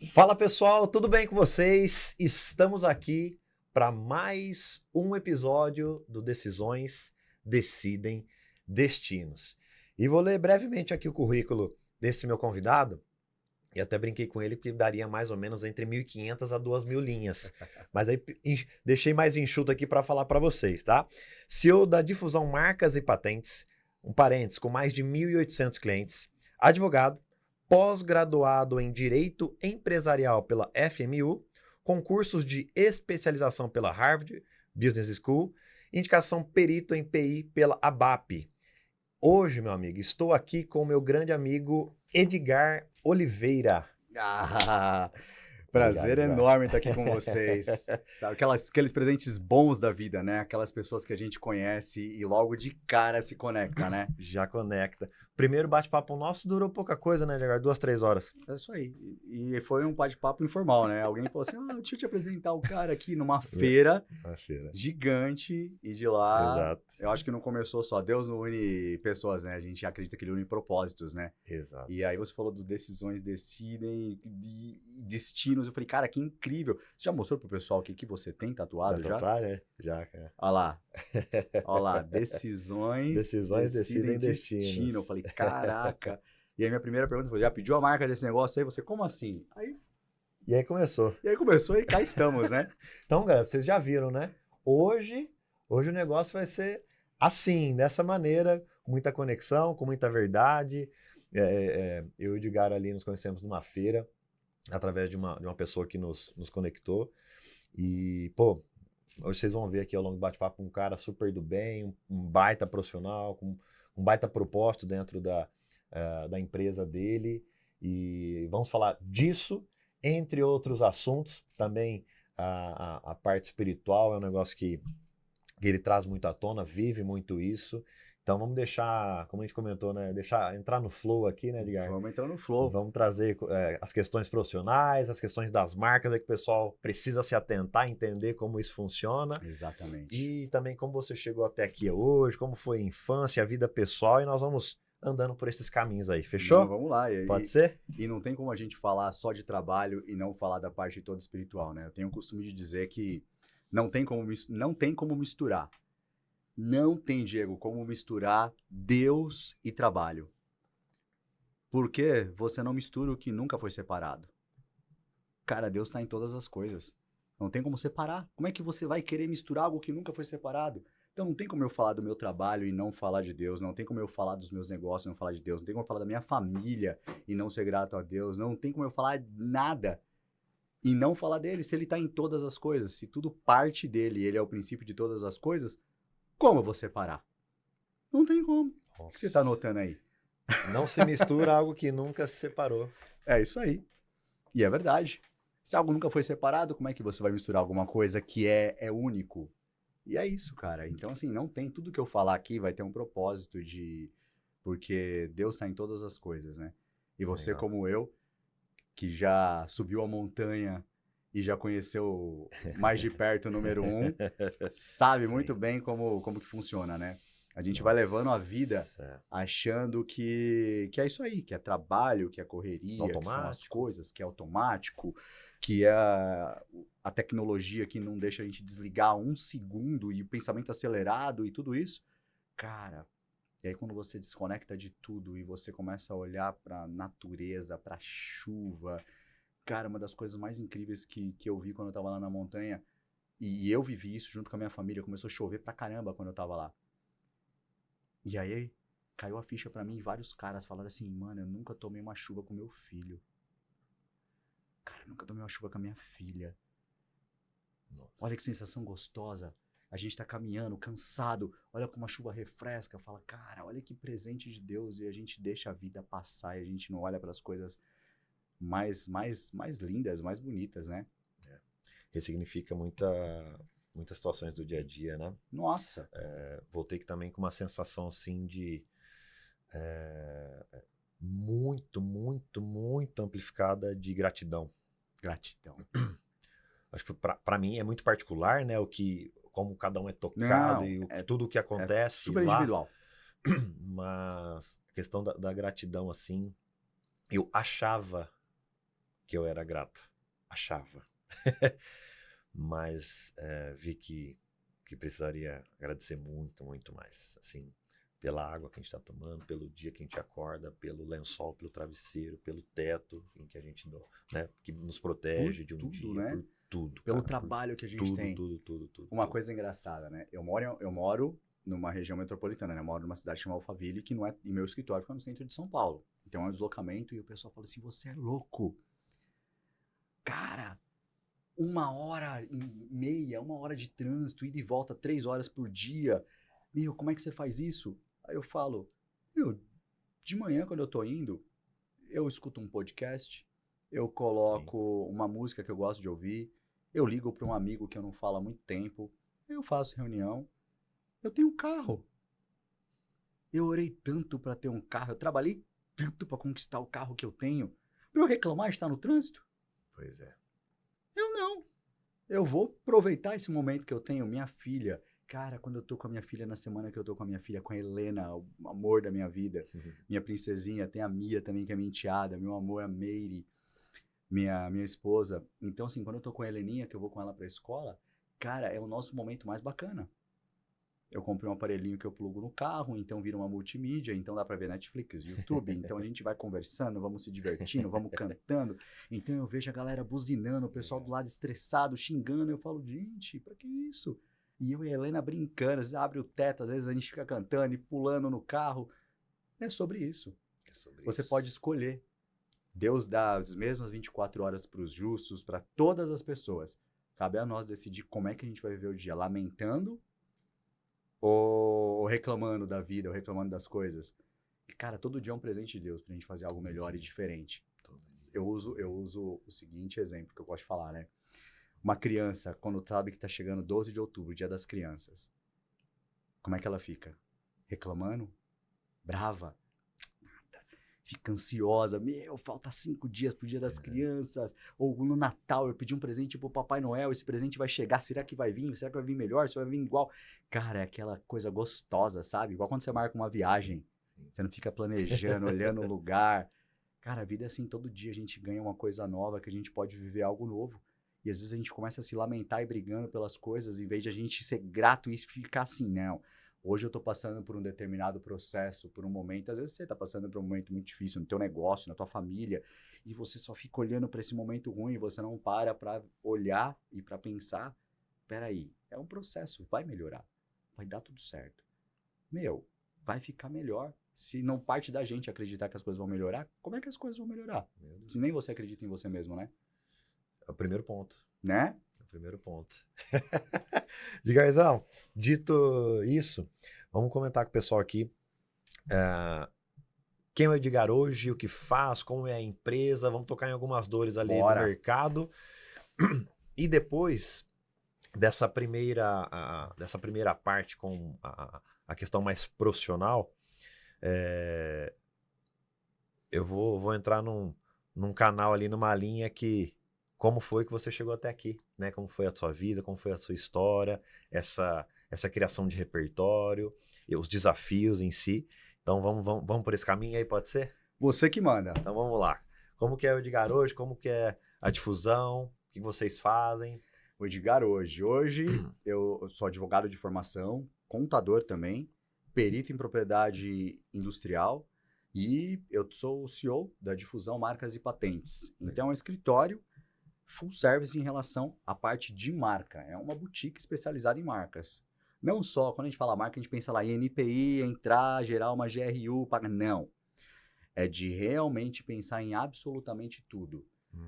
Fala pessoal, tudo bem com vocês? Estamos aqui para mais um episódio do Decisões Decidem Destinos. E vou ler brevemente aqui o currículo desse meu convidado, e até brinquei com ele que daria mais ou menos entre 1.500 a 2.000 linhas. Mas aí deixei mais enxuto aqui para falar para vocês, tá? CEO da Difusão Marcas e Patentes, um parênteses, com mais de 1.800 clientes, advogado, pós-graduado em Direito Empresarial pela FMU, concursos de especialização pela Harvard Business School, indicação perito em PI pela ABAP. Hoje, meu amigo, estou aqui com o meu grande amigo Edgar Oliveira. Prazer Obrigado, enorme estar aqui com vocês. Sabe, aqueles presentes bons da vida, né? Aquelas pessoas que a gente conhece e logo de cara se conecta, né? Já conecta. Primeiro bate-papo nosso durou pouca coisa, né, Edgar? 2, 3 horas. É isso aí. E foi um bate-papo informal, né? Alguém falou assim: deixa eu te apresentar o cara aqui numa feira gigante. E de lá, Exato. eu acho que não começou só. Deus não une pessoas, né? A gente acredita que ele une propósitos, né? Exato. E aí você falou do decisões decidem, de destinos. Eu falei, cara, que incrível. Você já mostrou pro pessoal o que você tem tatuado já? Tatuagem? Já, cara. Olha lá. Olha lá. Decisões decidem destino. destinos. Eu falei, caraca. E aí minha primeira pergunta foi, já pediu a marca desse negócio aí? Você, como assim? E aí começou. E aí começou e cá estamos, né? Então, galera, vocês já viram, né? Hoje o negócio vai ser assim, dessa maneira, com muita conexão, com muita verdade. Eu e o Edgar ali nos conhecemos numa feira, através de uma pessoa que nos conectou. E, pô, hoje vocês vão ver aqui ao longo do bate-papo um cara super do bem, um baita profissional, com um baita propósito dentro da empresa dele. E vamos falar disso, entre outros assuntos. Também a parte espiritual é um negócio que ele traz muito à tona, vive muito isso. Então vamos deixar, como a gente comentou, né? Deixar entrar no flow aqui, né, Edgar? Vamos entrar no flow. Vamos trazer as questões profissionais, as questões das marcas, que o pessoal precisa se atentar, entender como isso funciona. Exatamente. E também como você chegou até aqui hoje, como foi a infância, a vida pessoal, e nós vamos andando por esses caminhos aí, fechou? Então, vamos lá. Pode ser? E não tem como a gente falar só de trabalho e não falar da parte toda espiritual, né? Eu tenho o costume de dizer que não tem como misturar. Não tem, Diego, como misturar Deus e trabalho. Porque você não mistura o que nunca foi separado. Cara, Deus está em todas as coisas. Não tem como separar. Como é que você vai querer misturar algo que nunca foi separado? Então não tem como eu falar do meu trabalho e não falar de Deus. Não tem como eu falar dos meus negócios e não falar de Deus. Não tem como eu falar da minha família e não ser grato a Deus. Não tem como eu falar nada e não falar dele. Se ele está em todas as coisas, se tudo parte dele e ele é o princípio de todas as coisas, como eu vou separar? Não tem como. Nossa. O que você está anotando aí? Não se mistura algo que nunca se separou. É isso aí. E é verdade. Se algo nunca foi separado, como é que você vai misturar alguma coisa que é único? E é isso, cara. Então, assim, não tem... Tudo que eu falar aqui vai ter um propósito de... Porque Deus está em todas as coisas, né? E você, Legal. como eu, que já subiu a montanha e já conheceu mais de perto o número 1, sabe muito bem como que funciona, né? A gente vai levando a vida achando que é isso aí, que é trabalho, que é correria, que são as coisas, que é automático, que é a tecnologia que não deixa a gente desligar um segundo e o pensamento acelerado e tudo isso. Cara, e aí quando você desconecta de tudo e você começa a olhar pra natureza, pra chuva, cara, uma das coisas mais incríveis que eu vi quando eu tava lá na montanha, e eu vivi isso junto com a minha família, começou a chover pra caramba quando eu tava lá. E aí, caiu a ficha pra mim e vários caras falaram assim, mano, eu nunca tomei uma chuva com meu filho. Cara, eu nunca tomei uma chuva com a minha filha. Nossa. Olha que sensação gostosa. A gente tá caminhando, cansado, olha como a chuva refresca, fala, cara, olha que presente de Deus, e a gente deixa a vida passar e a gente não olha para as coisas mais lindas, mais bonitas, né? Ressignifica muitas situações do dia a dia, né? Nossa! Voltei também com uma sensação assim de muito amplificada de gratidão. Gratidão. Acho que para mim é muito particular, né? Como cada um é tocado tudo o que acontece super lá. Individual. Mas a questão da gratidão, assim, eu achava que eu era grato. Achava. Mas vi que precisaria agradecer muito, muito mais. Assim, pela água que a gente está tomando, pelo dia que a gente acorda, pelo lençol, pelo travesseiro, pelo teto em que a gente, né, que nos protege de um tudo, dia, né? por tudo. Pelo Cara, trabalho que a gente tudo, tem. tudo. Uma coisa engraçada, né? Eu moro numa região metropolitana, né? Eu moro numa cidade chamada Alphaville, que não é... E meu escritório fica no centro de São Paulo. Então é um deslocamento e o pessoal fala assim, você é louco. Cara, 1h30, 1 hora de trânsito, ida e volta 3 horas por dia. Meu, como é que você faz isso? Aí eu falo, de manhã quando eu tô indo, eu escuto um podcast, eu coloco uma música que eu gosto de ouvir, eu ligo para um amigo que eu não falo há muito tempo, eu faço reunião, eu tenho um carro. Eu orei tanto para ter um carro, eu trabalhei tanto para conquistar o carro que eu tenho. Pra eu reclamar de estar no trânsito? Pois é. Eu não. Eu vou aproveitar esse momento que eu tenho, minha filha. Cara, quando eu tô com a minha filha, na semana que eu tô com a minha filha, com a Helena, o amor da minha vida, minha princesinha, tem a Mia também, que é minha enteada, meu amor, a Meire, minha esposa. Então, assim, quando eu tô com a Heleninha, que eu vou com ela pra escola, cara, é o nosso momento mais bacana. Eu comprei um aparelhinho que eu plugo no carro, então vira uma multimídia, então dá pra ver Netflix, YouTube, então a gente vai conversando, vamos se divertindo, vamos cantando. Então eu vejo a galera buzinando, o pessoal do lado estressado, xingando, eu falo, gente, pra que isso? E eu e a Helena brincando, às vezes abre o teto, às vezes a gente fica cantando e pulando no carro. É sobre isso. Você pode escolher. Deus dá as mesmas 24 horas para os justos, para todas as pessoas. Cabe a nós decidir como é que a gente vai viver o dia, lamentando ou reclamando da vida, ou reclamando das coisas. E, cara, todo dia é um presente de Deus pra gente fazer algo melhor e diferente. Eu uso o seguinte exemplo que eu gosto de falar, né? Uma criança, quando sabe que tá chegando 12 de outubro, Dia das Crianças, como é que ela fica? Reclamando? Brava? Fica ansiosa, falta 5 dias pro Dia das Crianças, ou no Natal eu pedi um presente pro Papai Noel, esse presente vai chegar, será que vai vir? Será que vai vir melhor? Se vai vir igual? Cara, é aquela coisa gostosa, sabe? Igual quando você marca uma viagem, você não fica planejando, olhando o lugar. Cara, a vida é assim, todo dia a gente ganha uma coisa nova, que a gente pode viver algo novo. E às vezes a gente começa a se lamentar e brigando pelas coisas, em vez de a gente ser grato e ficar assim, não. Hoje eu tô passando por um determinado processo, por um momento, às vezes você tá passando por um momento muito difícil no teu negócio, na tua família, e você só fica olhando para esse momento ruim, você não para olhar e para pensar, peraí, é um processo, vai melhorar, vai dar tudo certo. Vai ficar melhor. Se não parte da gente acreditar que as coisas vão melhorar, como é que as coisas vão melhorar? Se nem você acredita em você mesmo, né? É o primeiro ponto. Né? É o primeiro ponto. Edgarzão, dito isso, vamos comentar com o pessoal aqui. Quem é o Edgar hoje, o que faz, como é a empresa, vamos tocar em algumas dores ali do mercado. E depois dessa primeira parte com a questão mais profissional, eu vou entrar num canal ali, numa linha que como foi que você chegou até aqui, né? Como foi a sua vida, como foi a sua história, essa criação de repertório, e os desafios em si. Então vamos por esse caminho aí, pode ser? Você que manda. Então vamos lá. Como que é o Edgar hoje? Como que é a difusão? O que vocês fazem? O Edgar hoje. Hoje eu sou advogado de formação, contador também, perito em propriedade industrial e eu sou o CEO da Difusão Marcas e Patentes. Então é um escritório full service em relação à parte de marca. É uma boutique especializada em marcas. Não só, quando a gente fala marca, a gente pensa lá em NPI, entrar, gerar uma GRU, pagar. Não. É de realmente pensar em absolutamente tudo.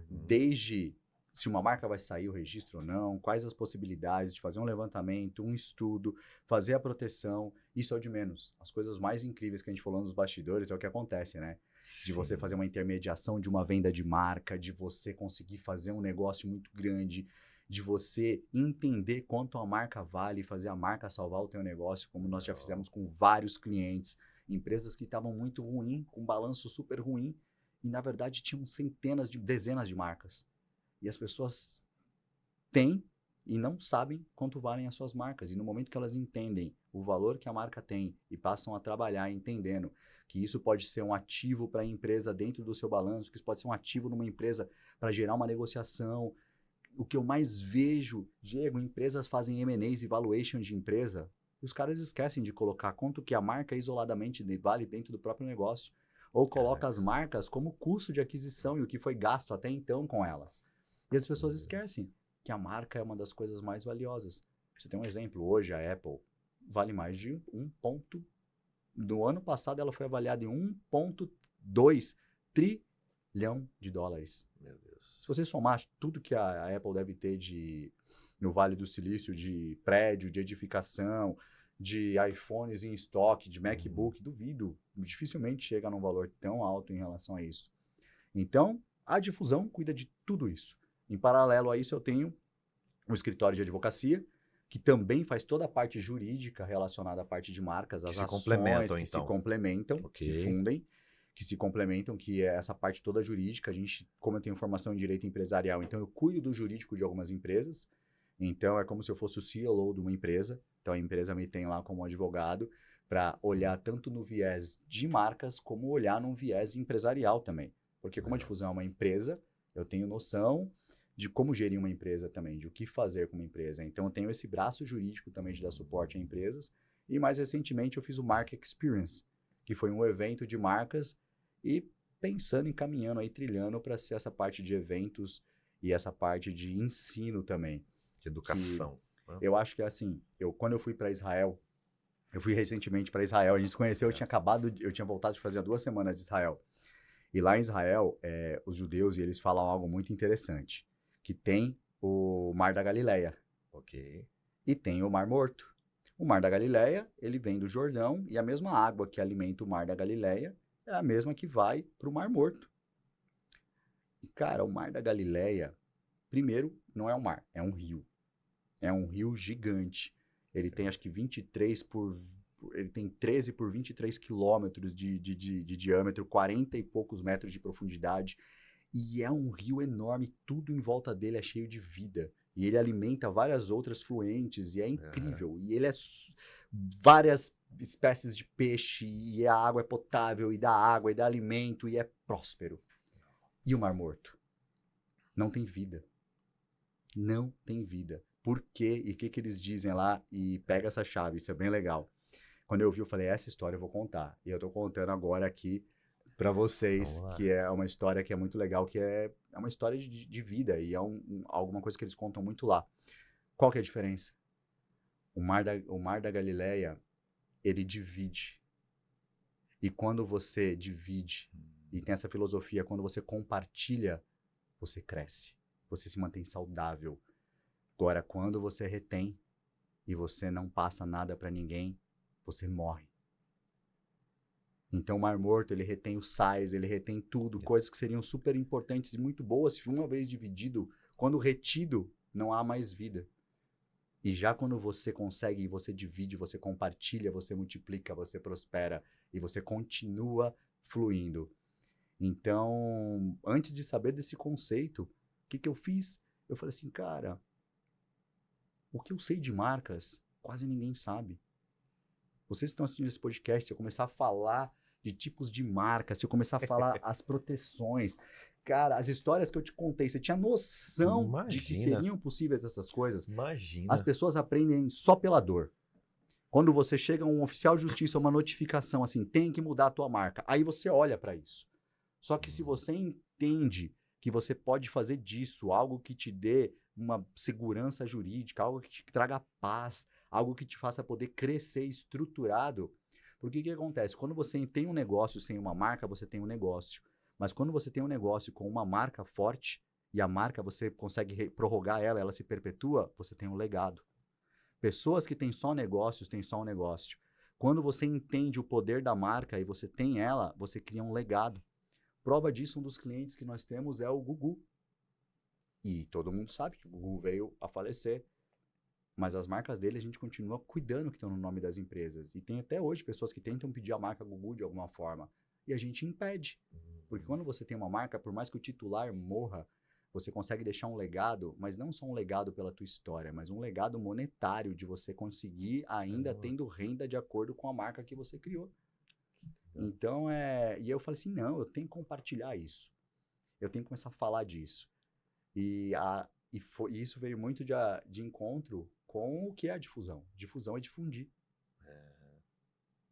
Desde se uma marca vai sair o registro ou não, quais as possibilidades de fazer um levantamento, um estudo, fazer a proteção, isso é o de menos. As coisas mais incríveis que a gente falou nos bastidores é o que acontece, né? De você fazer uma intermediação de uma venda de marca, de você conseguir fazer um negócio muito grande, de você entender quanto a marca vale e fazer a marca salvar o teu negócio, como nós já fizemos com vários clientes, empresas que estavam muito ruim, com balanço super ruim, e na verdade tinham dezenas de marcas. E as pessoas têm e não sabem quanto valem as suas marcas. E no momento que elas entendem o valor que a marca tem e passam a trabalhar entendendo que isso pode ser um ativo para a empresa dentro do seu balanço, que isso pode ser um ativo numa empresa para gerar uma negociação. O que eu mais vejo, Diego, empresas fazem M&As e valuation de empresa, e os caras esquecem de colocar quanto que a marca isoladamente vale dentro do próprio negócio. Ou coloca as marcas como custo de aquisição e o que foi gasto até então com elas. E as pessoas esquecem que a marca é uma das coisas mais valiosas. Você tem um exemplo, hoje a Apple vale mais de no ano passado ela foi avaliada em 1,2 trilhão de dólares. Meu Deus. Se você somar tudo que a Apple deve ter no Vale do Silício de prédio, de edificação, de iPhones em estoque, de MacBook, duvido, dificilmente chega num valor tão alto em relação a isso. Então, a difusão cuida de tudo isso. Em paralelo a isso, eu tenho um escritório de advocacia, que também faz toda a parte jurídica relacionada à parte de marcas, as ações que se complementam, que se fundem, que se complementam, que é essa parte toda jurídica. Como eu tenho formação em direito empresarial, então eu cuido do jurídico de algumas empresas. Então, é como se eu fosse o CLO de uma empresa. Então, a empresa me tem lá como advogado para olhar tanto no viés de marcas, como olhar num viés empresarial também. Porque como a difusão é uma empresa, eu tenho noção de como gerir uma empresa também, de o que fazer com uma empresa. Então, eu tenho esse braço jurídico também de dar suporte a empresas. E, mais recentemente, eu fiz o Market Experience, que foi um evento de marcas e pensando, encaminhando aí, trilhando para ser essa parte de eventos e essa parte de ensino também. De educação. Eu acho que assim, quando eu fui para Israel, eu fui recentemente para Israel, a gente se conheceu, eu tinha voltado de fazer 2 semanas de Israel. E lá em Israel, os judeus, eles falam algo muito interessante, que tem o Mar da Galileia. Ok. E tem o Mar Morto. O Mar da Galileia, ele vem do Jordão, e a mesma água que alimenta o Mar da Galileia é a mesma que vai para o Mar Morto. E, cara, o Mar da Galileia, primeiro, não é um mar, é um rio. É um rio gigante. Ele tem, acho que, ele tem 13 por 23 quilômetros de diâmetro, 40 e poucos metros de profundidade. E é um rio enorme, tudo em volta dele é cheio de vida. E ele alimenta várias outras fluentes, e é incrível. E ele é várias espécies de peixe, e a água é potável, e dá água, e dá alimento, e é próspero. E o Mar Morto? Não tem vida. Não tem vida. Por quê? E o que eles dizem lá? E pega essa chave, isso é bem legal. Quando eu vi, eu falei, essa história eu vou contar. E eu tô contando agora aqui para vocês, que é uma história que é muito legal, que é uma história de vida, e é alguma coisa que eles contam muito lá. Qual que é a diferença? O Mar da Galileia, ele divide. E quando você divide, e tem essa filosofia, quando você compartilha, você cresce. Você se mantém saudável. Agora, quando você retém e você não passa nada para ninguém, você morre. Então, o Mar Morto, ele retém os sais, ele retém tudo, coisas que seriam super importantes e muito boas, se uma vez dividido, quando retido, não há mais vida. E já quando você consegue, você divide, você compartilha, você multiplica, você prospera e você continua fluindo. Então, antes de saber desse conceito, o que eu fiz? Eu falei assim, cara, o que eu sei de marcas, quase ninguém sabe. Vocês que estão assistindo esse podcast, se eu começar a falar de tipos de marca, se eu começar a falar as proteções, cara, as histórias que eu te contei, você tinha noção de que seriam possíveis essas coisas? Imagina. As pessoas aprendem só pela dor. Quando você chega a um oficial de justiça, uma notificação assim, tem que mudar a tua marca, aí você olha para isso. Só que se você entende que você pode fazer disso algo que te dê uma segurança jurídica, algo que te traga paz, algo que te faça poder crescer estruturado. Porque o que acontece? Quando você tem um negócio sem uma marca, você tem um negócio. Mas quando você tem um negócio com uma marca forte, e a marca você consegue prorrogar ela se perpetua, você tem um legado. Pessoas que têm só negócios, têm só um negócio. Quando você entende o poder da marca e você tem ela, você cria um legado. Prova disso, um dos clientes que nós temos é o Gugu. E todo mundo sabe que o Gugu veio a falecer. Mas as marcas dele a gente continua cuidando que estão no nome das empresas. E tem até hoje pessoas que tentam pedir a marca Gugu de alguma forma. E a gente impede. Porque quando você tem uma marca, por mais que o titular morra, você consegue deixar um legado, mas não só um legado pela tua história, mas um legado monetário de você conseguir ainda tendo renda de acordo com a marca que você criou. Então, e eu falei assim, não, eu tenho que compartilhar isso. Eu tenho que começar a falar disso. E isso veio muito de encontro com o que é a difusão. Difusão é difundir.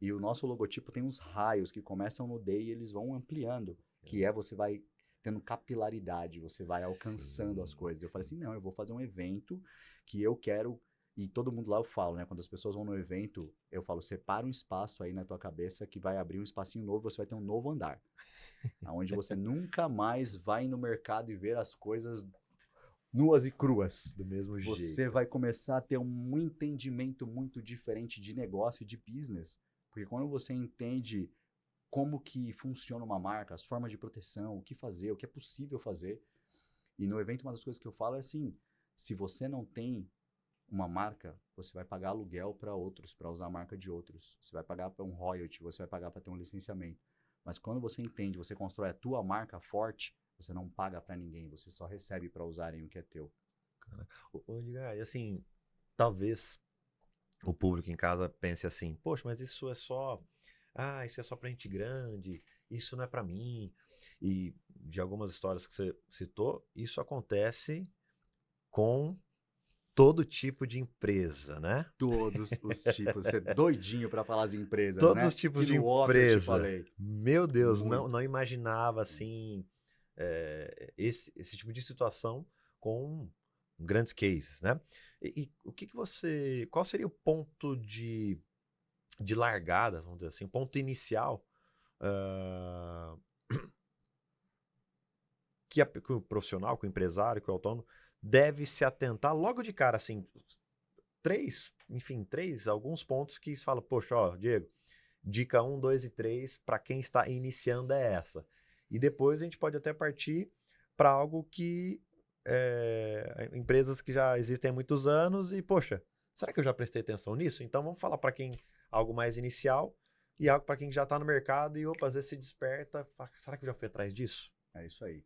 E o nosso logotipo tem uns raios que começam no D e eles vão ampliando. Que você vai tendo capilaridade, você vai alcançando as coisas. Eu falei assim, não, eu vou fazer um evento que eu quero... E todo mundo lá eu falo, né? Quando as pessoas vão no evento, eu falo, separa um espaço aí na tua cabeça que vai abrir um espacinho novo, você vai ter um novo andar. Onde você nunca mais vai no mercado e ver as coisas nuas e cruas. Do mesmo jeito. Você vai começar a ter um entendimento muito diferente de negócio e de business. Porque quando você entende como que funciona uma marca, as formas de proteção, o que fazer, o que é possível fazer. E no evento, uma das coisas que eu falo é assim, se você não tem uma marca, você vai pagar aluguel para outros, para usar a marca de outros. Você vai pagar para um royalty, você vai pagar para ter um licenciamento. Mas quando você entende, você constrói a tua marca forte, você não paga para ninguém, você só recebe para usarem o que é teu. Ô, Edgar, e assim, talvez o público em casa pense assim, poxa, mas isso é só... isso é só pra gente grande, isso não é pra mim. E de algumas histórias que você citou, isso acontece com todo tipo de empresa, né? Todos os tipos. Você é doidinho para falar as empresas, Todos né? os tipos Que de no outro eu te empresa. falei. Meu Deus, Muito. não imaginava assim esse tipo de situação com grandes cases, né? E o que você... Qual seria o ponto de largada, vamos dizer assim, o ponto inicial que o profissional, que o empresário, que o autônomo deve se atentar logo de cara, assim, alguns pontos que se fala, poxa, ó, Diego, dica 1, 2 e 3 para quem está iniciando é essa. E depois a gente pode até partir para algo que empresas que já existem há muitos anos e, poxa, será que eu já prestei atenção nisso? Então vamos falar para quem algo mais inicial e algo para quem já está no mercado e, opa, às vezes se desperta, fala, será que eu já fui atrás disso? É isso aí.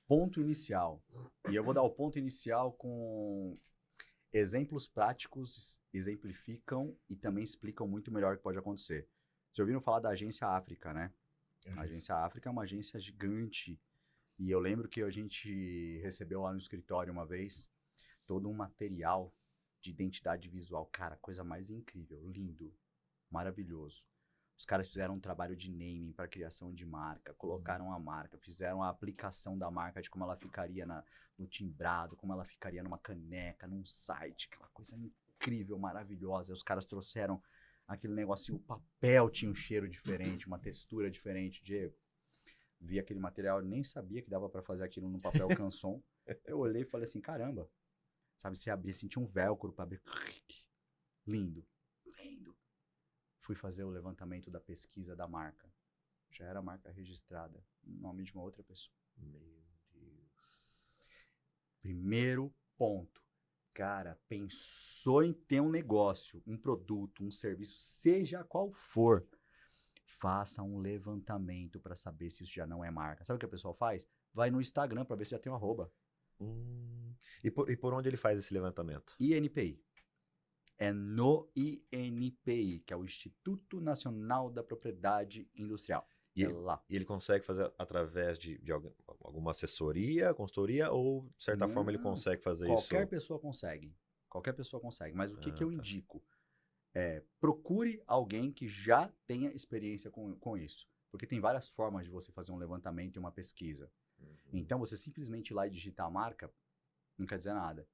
Ponto inicial. E eu vou dar o ponto inicial com exemplos práticos, exemplificam e também explicam muito melhor o que pode acontecer. Vocês ouviram falar da Agência África, né? A Agência África é uma agência gigante. E eu lembro que a gente recebeu lá no escritório uma vez todo um material de identidade visual. Cara, coisa mais incrível, lindo, maravilhoso. Os caras fizeram um trabalho de naming para criação de marca, colocaram a marca, fizeram a aplicação da marca de como ela ficaria no timbrado, como ela ficaria numa caneca, num site, aquela coisa incrível, maravilhosa. Os caras trouxeram aquele negocinho, o papel tinha um cheiro diferente, uma textura diferente. Diego, vi aquele material, nem sabia que dava para fazer aquilo no papel canson. Eu olhei e falei assim, caramba, sabe, se abrir, senti um velcro para abrir. Lindo, lindo. Fui fazer o levantamento da pesquisa da marca. Já era marca registrada, em nome de uma outra pessoa. Meu Deus. Primeiro ponto. Cara, pensou em ter um negócio, um produto, um serviço, seja qual for, faça um levantamento para saber se isso já não é marca. Sabe o que a pessoa faz? Vai no Instagram para ver se já tem um arroba. E por onde ele faz esse levantamento? INPI. É no INPI, que é o Instituto Nacional da Propriedade Industrial. E lá. ele consegue fazer através de alguma assessoria, consultoria, ou de certa forma ele consegue fazer isso? Qualquer pessoa consegue. Qualquer pessoa consegue. Mas o que eu indico? Procure alguém que já tenha experiência com isso. Porque tem várias formas de você fazer um levantamento e uma pesquisa. Então, você simplesmente ir lá e digitar a marca, não quer dizer nada.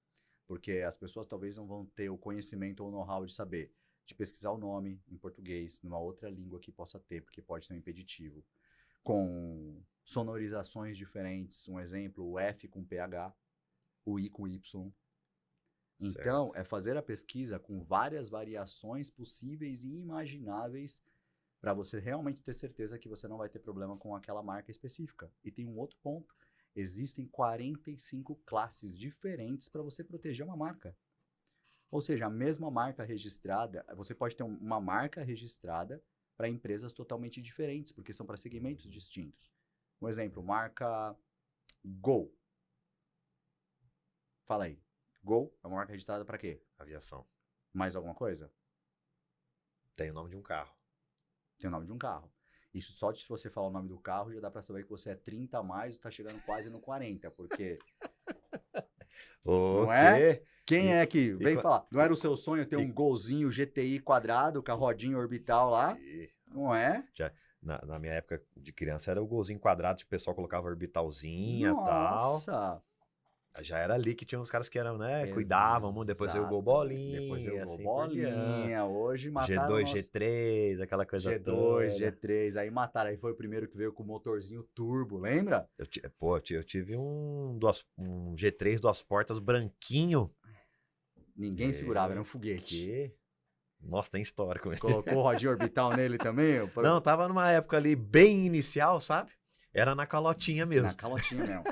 Porque as pessoas talvez não vão ter o conhecimento ou o know-how de saber, de pesquisar o nome em português, numa outra língua que possa ter, porque pode ser um impeditivo. Com sonorizações diferentes, um exemplo, o F com PH, o I com Y. Então, é fazer a pesquisa com várias variações possíveis e imagináveis para você realmente ter certeza que você não vai ter problema com aquela marca específica. E tem um outro ponto. Existem 45 classes diferentes para você proteger uma marca. Ou seja, a mesma marca registrada, você pode ter uma marca registrada para empresas totalmente diferentes, porque são para segmentos distintos. Um exemplo, marca Gol. Fala aí. Gol é uma marca registrada pra quê? Aviação. Mais alguma coisa? Tem o nome de um carro. Tem o nome de um carro. Isso só de se você falar o nome do carro, já dá pra saber que você é 30 a mais e tá chegando quase no 40, porque... O Não é? quê? Quem E- é que vem qua- falar? Não era o seu sonho ter e- um golzinho GTI quadrado com a rodinha orbital lá? E Não é? na minha época de criança era o golzinho quadrado que o pessoal colocava orbitalzinha e tal. Nossa! Já era ali que tinha uns caras que eram, né? Cuidavam muito, depois veio o gol Exatamente. bolinha. Depois veio o gol assim por diante. bolinha. Hoje mataram G2, o nosso... G3, aquela coisa G2, toda. G3, aí mataram. Aí foi o primeiro que veio com o motorzinho turbo, lembra? Eu tive um G3 duas portas branquinho. Ninguém segurava, era um foguete. Que... Nossa, tem histórico. Colocou rodinha orbital nele também? Não, tava numa época ali bem inicial, sabe? Era na calotinha mesmo. Na calotinha mesmo.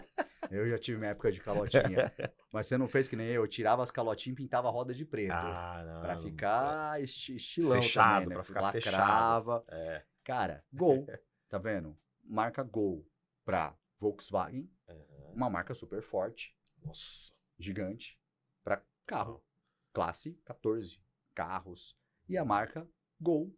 Eu já tive minha época de calotinha. Mas você não fez que nem eu tirava as calotinhas e pintava a roda de preto. Ah, não. Pra ficar estilão Fechado, também, né? pra ficar Lacrava. fechado. É. Cara, Gol, tá vendo? Marca Gol pra Volkswagen, uma marca super forte, Nossa. gigante, pra carro. Classe 14 carros. E a marca Gol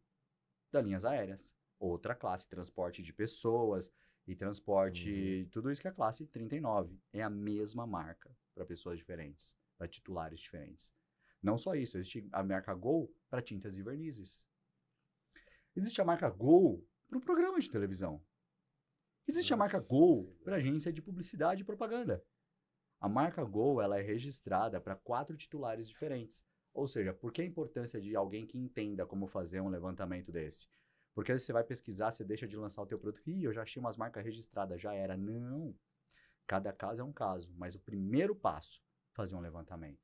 da Linhas Aéreas. Outra classe, transporte de pessoas e transporte, tudo isso que é a classe 39. É a mesma marca para pessoas diferentes, para titulares diferentes. Não só isso, existe a marca Gol para tintas e vernizes. Existe a marca Gol para o programa de televisão. Existe a marca Gol para agência de publicidade e propaganda. A marca Gol ela é registrada para 4 titulares diferentes. Ou seja, por que a importância de alguém que entenda como fazer um levantamento desse? Porque você vai pesquisar, você deixa de lançar o teu produto. Ih, eu já achei umas marcas registradas, já era. Não. Cada caso é um caso. Mas o primeiro passo, fazer um levantamento.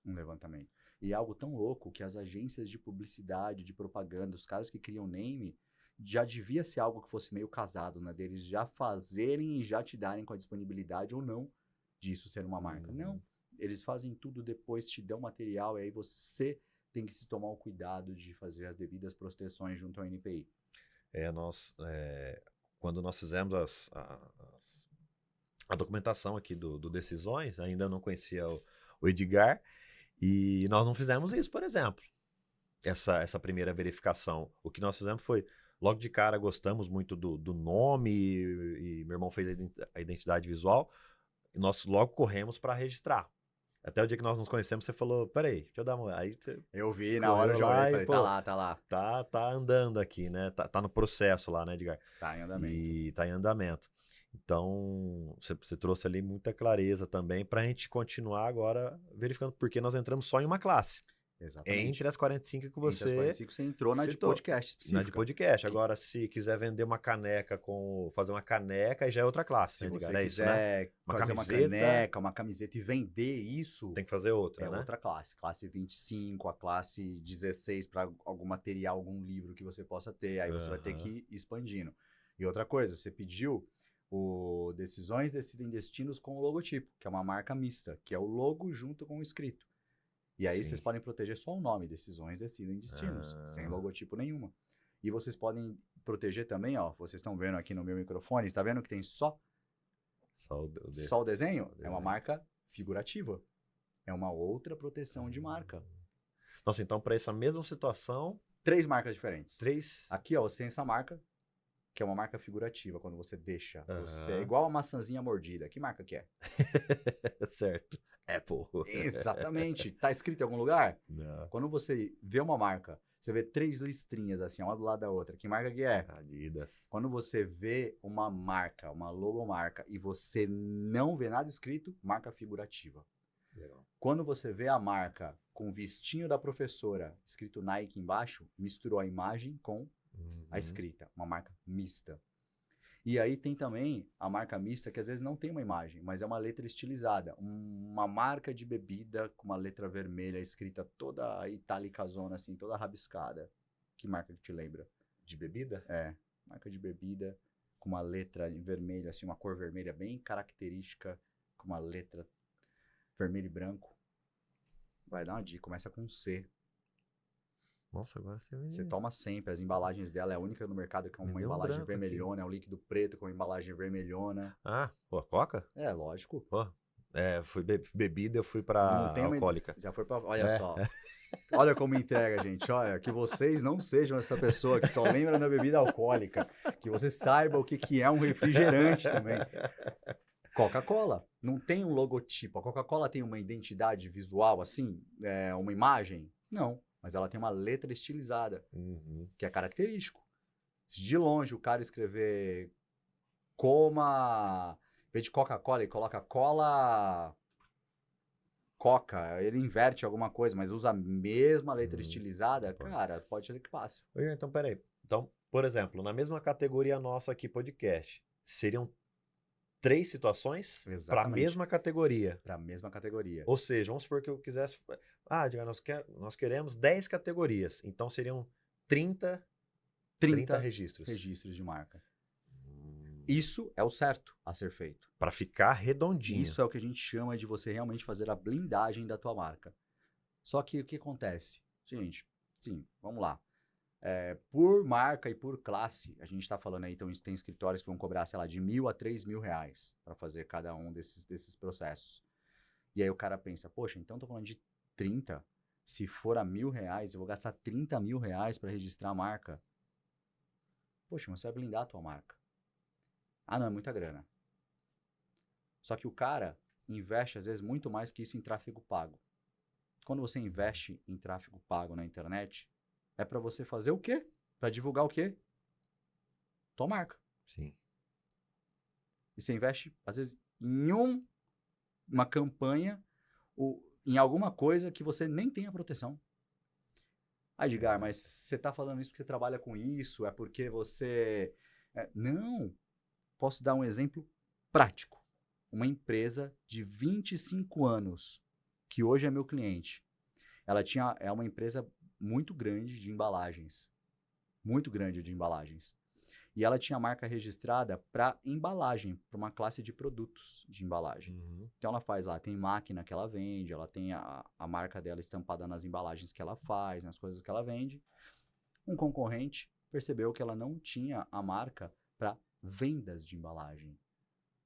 Um levantamento. E é algo tão louco que as agências de publicidade, de propaganda, os caras que criam name, já devia ser algo que fosse meio casado, né? Deles já fazerem e já te darem com a disponibilidade ou não disso ser uma marca. Não. Eles fazem tudo depois, te dão material, e aí você tem que se tomar o cuidado de fazer as devidas proteções junto ao NPI. Quando nós fizemos a documentação aqui do Decisões, ainda não conhecia o Edgar, e nós não fizemos isso, por exemplo. Essa primeira verificação. O que nós fizemos foi, logo de cara, gostamos muito do nome, e meu irmão fez a identidade visual, e nós logo corremos para registrar. Até o dia que nós nos conhecemos, você falou, peraí, deixa eu dar uma... Aí você eu vi, na hora eu já olhei e falei, pô, tá lá. Tá andando aqui, né? Tá no processo lá, né, Edgar? Tá em andamento. E tá em andamento. Então, você trouxe ali muita clareza também pra gente continuar agora verificando, porque nós entramos só em uma classe. Exatamente. Entre as 45 que você... Entre as 45 você entrou na de citou. podcast específica. Na de podcast. Agora, se quiser vender uma caneca fazer uma caneca, aí já é outra classe, Se né, você Edgar? É quiser isso, né? Uma fazer camiseta, uma caneca, uma camiseta e vender isso, tem que fazer outra, é né? outra classe. Classe 25, a classe 16 para algum material, algum livro que você possa ter. Aí você vai ter que ir expandindo. E outra coisa, você pediu o Decisões Decidem Destinos com o logotipo, que é uma marca mista, que é o logo junto com o escrito. E aí Sim. vocês podem proteger só o nome, Decisões Decidem Destinos, sem logotipo nenhuma. E vocês podem proteger também, ó, vocês estão vendo aqui no meu microfone, está vendo que tem só o desenho? É uma marca figurativa. É uma outra proteção de marca. Nossa, então para essa mesma situação... 3 marcas diferentes. 3... Aqui, ó, você tem essa marca, que é uma marca figurativa, quando você deixa. Você é igual a maçãzinha mordida. Que marca que é? Certo. Apple. Exatamente. Tá escrito em algum lugar? Não. Quando você vê uma marca, você vê 3 listrinhas assim, uma do lado da outra. Que marca que é? Adidas. Quando você vê uma marca, uma logomarca, e você não vê nada escrito, marca figurativa. Legal. Quando você vê a marca com o vestinho da professora, escrito Nike embaixo, misturou a imagem com a escrita, uma marca mista. E aí tem também a marca mista, que às vezes não tem uma imagem, mas é uma letra estilizada. Uma marca de bebida com uma letra vermelha escrita toda italicazona, assim, toda rabiscada. Que marca que te lembra? De bebida? É, marca de bebida com uma letra em vermelho, assim, uma cor vermelha bem característica, com uma letra vermelho e branco. Vai dar uma dica, começa com C. Nossa, agora você me... Você toma sempre, as embalagens dela é a única no mercado que é Me uma deu um embalagem branco vermelhona, é um líquido preto com uma embalagem vermelhona. Ah, pô, Coca? É, lógico. Pô, Bebida, eu fui Não pra tem uma... alcoólica. Já foi pra... Olha É. só. Olha como entrega, gente. Olha, que vocês não sejam essa pessoa que só lembra da bebida alcoólica. Que você saiba o que, que é um refrigerante também. Coca-Cola. Não tem um logotipo. A Coca-Cola tem uma identidade visual, assim? Uma imagem? Não. Mas ela tem uma letra estilizada, Uhum. que é característico. Se de longe o cara escrever coma... Em vez de Coca-Cola, ele coloca cola... Coca, ele inverte alguma coisa, mas usa a mesma letra estilizada, Pô. cara, pode ser que passe. Então, peraí. Então, por exemplo, na mesma categoria nossa aqui, podcast, seriam 3 situações para a Exatamente. mesma categoria. Para a mesma categoria. Ou seja, vamos supor que eu quisesse... diga, nós queremos 10 categorias. Então, seriam 30 registros. Registros de marca. Isso é o certo a ser feito. Para ficar redondinho. Isso é o que a gente chama de você realmente fazer a blindagem da tua marca. Só que o que acontece? Gente, sim, vamos lá. Por marca e por classe, a gente está falando aí, então tem escritórios que vão cobrar, sei lá, de R$1.000 a R$3.000 para fazer cada um desses processos. E aí o cara pensa, poxa, então tô falando de 30, se for a R$1.000, eu vou gastar R$30.000 para registrar a marca. Poxa, mas você vai blindar a tua marca. Ah, não, é muita grana. Só que o cara investe, às vezes, muito mais que isso em tráfego pago. Quando você investe em tráfego pago na internet, é para você fazer o quê? Para divulgar o quê? Tua marca. Sim. E você investe, às vezes, em uma campanha ou em alguma coisa que você nem tenha proteção. Ah, Edgar, mas você tá falando isso porque você trabalha com isso? É porque você... Não. Posso dar um exemplo prático. Uma empresa de 25 anos, que hoje é meu cliente. Ela é uma empresa muito grande de embalagens. Muito grande de embalagens. E ela tinha marca registrada para embalagem, para uma classe de produtos de embalagem. Uhum. Então ela faz lá, tem máquina que ela vende, ela tem a marca dela estampada nas embalagens que ela faz, nas coisas que ela vende. Um concorrente percebeu que ela não tinha a marca para vendas de embalagem,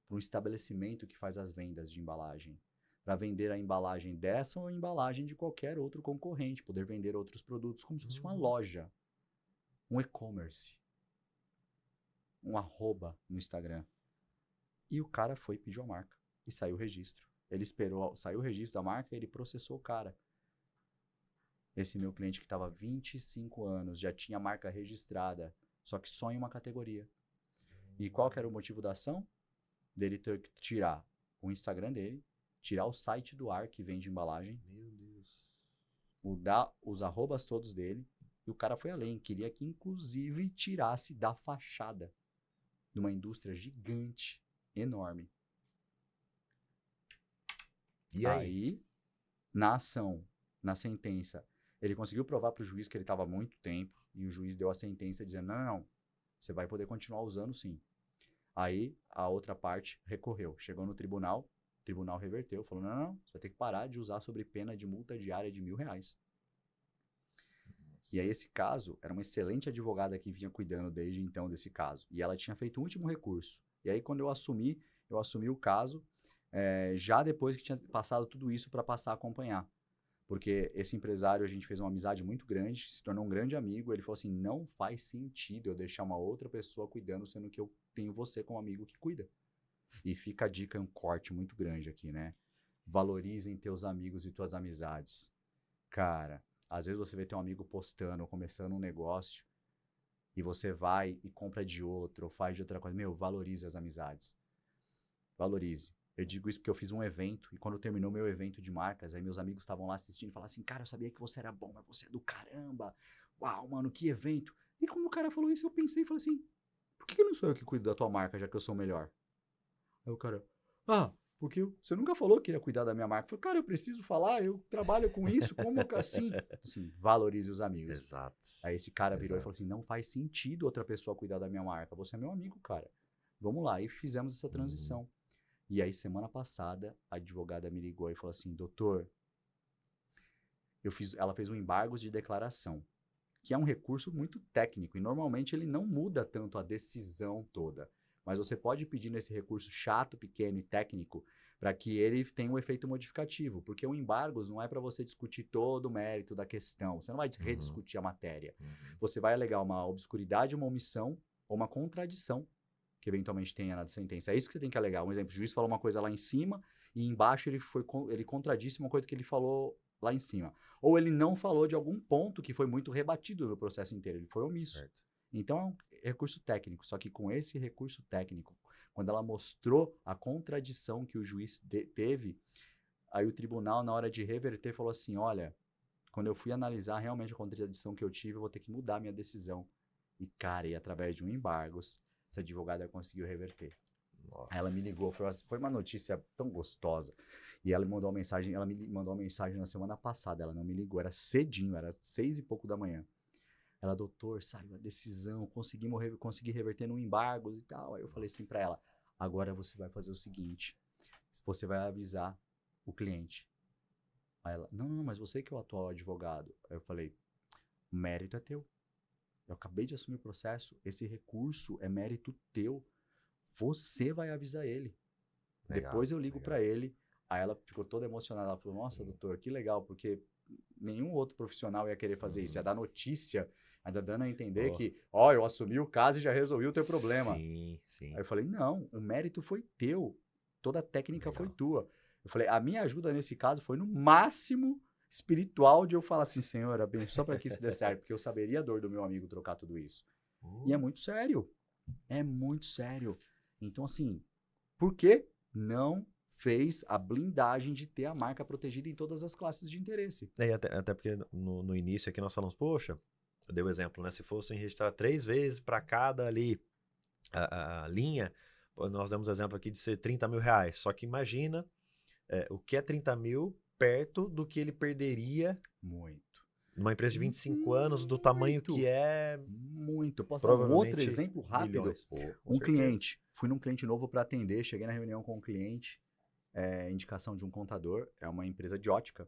para um estabelecimento que faz as vendas de embalagem, para vender a embalagem dessa ou a embalagem de qualquer outro concorrente, poder vender outros produtos, como se fosse uma loja, um e-commerce, um arroba no Instagram. E o cara foi e pediu a marca e saiu o registro. Ele esperou, saiu o registro da marca e ele processou o cara. Esse meu cliente que estava há 25 anos, já tinha a marca registrada, só que só em uma categoria. E qual que era o motivo da ação? Dele ter que tirar o Instagram dele, tirar o site do ar que vende embalagem, Meu Deus. mudar os arrobas todos dele, e o cara foi além, queria que inclusive tirasse da fachada de uma indústria gigante, enorme. E aí? Na ação, na sentença, ele conseguiu provar para o juiz que ele estava há muito tempo, e o juiz deu a sentença dizendo, não, você vai poder continuar usando sim. Aí a outra parte recorreu, chegou no tribunal, o tribunal reverteu, falou, não, você vai ter que parar de usar sob pena de multa diária de R$1.000. Nossa. E aí esse caso, era uma excelente advogada que vinha cuidando desde então desse caso, e ela tinha feito o último recurso. E aí quando eu assumi o caso, já depois que tinha passado tudo isso para passar a acompanhar. Porque esse empresário, a gente fez uma amizade muito grande, se tornou um grande amigo. Ele falou assim, não faz sentido eu deixar uma outra pessoa cuidando, sendo que eu tenho você como amigo que cuida. E fica a dica, um corte muito grande aqui, né? Valorizem teus amigos e tuas amizades. Cara, às vezes você vê teu amigo postando ou começando um negócio e você vai e compra de outro ou faz de outra coisa. Meu, valorize as amizades. Valorize. Eu digo isso porque eu fiz um evento, e quando terminou meu evento de marcas, aí meus amigos estavam lá assistindo e falaram assim, cara, eu sabia que você era bom, mas você é do caramba. Uau, mano, que evento. E quando o cara falou isso, eu pensei e falei assim, por que não sou eu que cuido da tua marca, já que eu sou o melhor? Aí o cara, porque você nunca falou que iria cuidar da minha marca. Eu falei, cara, eu preciso falar, eu trabalho com isso, como assim? Assim, valorize os amigos. Exato. Aí esse cara virou e falou assim, não faz sentido outra pessoa cuidar da minha marca, você é meu amigo, cara. Vamos lá, e fizemos essa transição. E aí, semana passada, a advogada me ligou e falou assim, doutor, ela fez um embargo de declaração, que é um recurso muito técnico, e normalmente ele não muda tanto a decisão toda. Mas você pode pedir nesse recurso chato, pequeno e técnico para que ele tenha um efeito modificativo, porque o embargos não é para você discutir todo o mérito da questão, você não vai rediscutir a matéria. Você vai alegar uma obscuridade, uma omissão ou uma contradição que eventualmente tenha na sentença. É isso que você tem que alegar. Um exemplo, o juiz falou uma coisa lá em cima e embaixo ele contradisse uma coisa que ele falou lá em cima. Ou ele não falou de algum ponto que foi muito rebatido no processo inteiro, ele foi omisso. Certo. Então é um recurso técnico, só que com esse recurso técnico, quando ela mostrou a contradição que o juiz teve, aí o tribunal, na hora de reverter, falou assim, olha, quando eu fui analisar realmente a contradição que eu tive, eu vou ter que mudar a minha decisão. E, cara, e através de um embargos, essa advogada conseguiu reverter. Nossa. Aí ela me ligou, foi uma notícia tão gostosa. E ela me mandou uma mensagem na semana passada, ela não me ligou, era cedinho, era 6 e pouco da manhã. Ela, doutor, saiu a decisão, consegui reverter no embargo e tal. Aí eu falei assim pra ela, agora você vai fazer o seguinte, você vai avisar o cliente. Aí ela, não, mas você que é o atual advogado. Aí eu falei, o mérito é teu. Eu acabei de assumir o processo, esse recurso é mérito teu. Você vai avisar ele. Legal, Depois eu ligo legal. pra ele. Aí ela ficou toda emocionada, ela falou, nossa, doutor, que legal, porque nenhum outro profissional ia querer fazer isso, ia dar notícia, ainda dando a entender que, eu assumi o caso e já resolvi o teu problema. Sim, sim. Aí eu falei, não, o mérito foi teu, toda a técnica Legal. foi tua. Eu falei, a minha ajuda nesse caso foi no máximo espiritual de eu falar assim, Senhor, abençoa para que isso dê certo, porque eu saberia a dor do meu amigo trocar tudo isso. E é muito sério, Então assim, por que não fez a blindagem de ter a marca protegida em todas as classes de interesse? E até porque no início aqui nós falamos, poxa, eu dei o exemplo, né? Se fossem registrar 3 vezes para cada ali a linha, nós demos exemplo aqui de ser 30 mil reais. Só que imagina o que é 30 mil perto do que ele perderia Muito. numa empresa de 25 anos, do tamanho que é. Muito. Posso dar um outro exemplo rápido? Milhões. Cliente. Fui num cliente novo para atender, cheguei na reunião com o cliente, indicação de um contador, é uma empresa de ótica.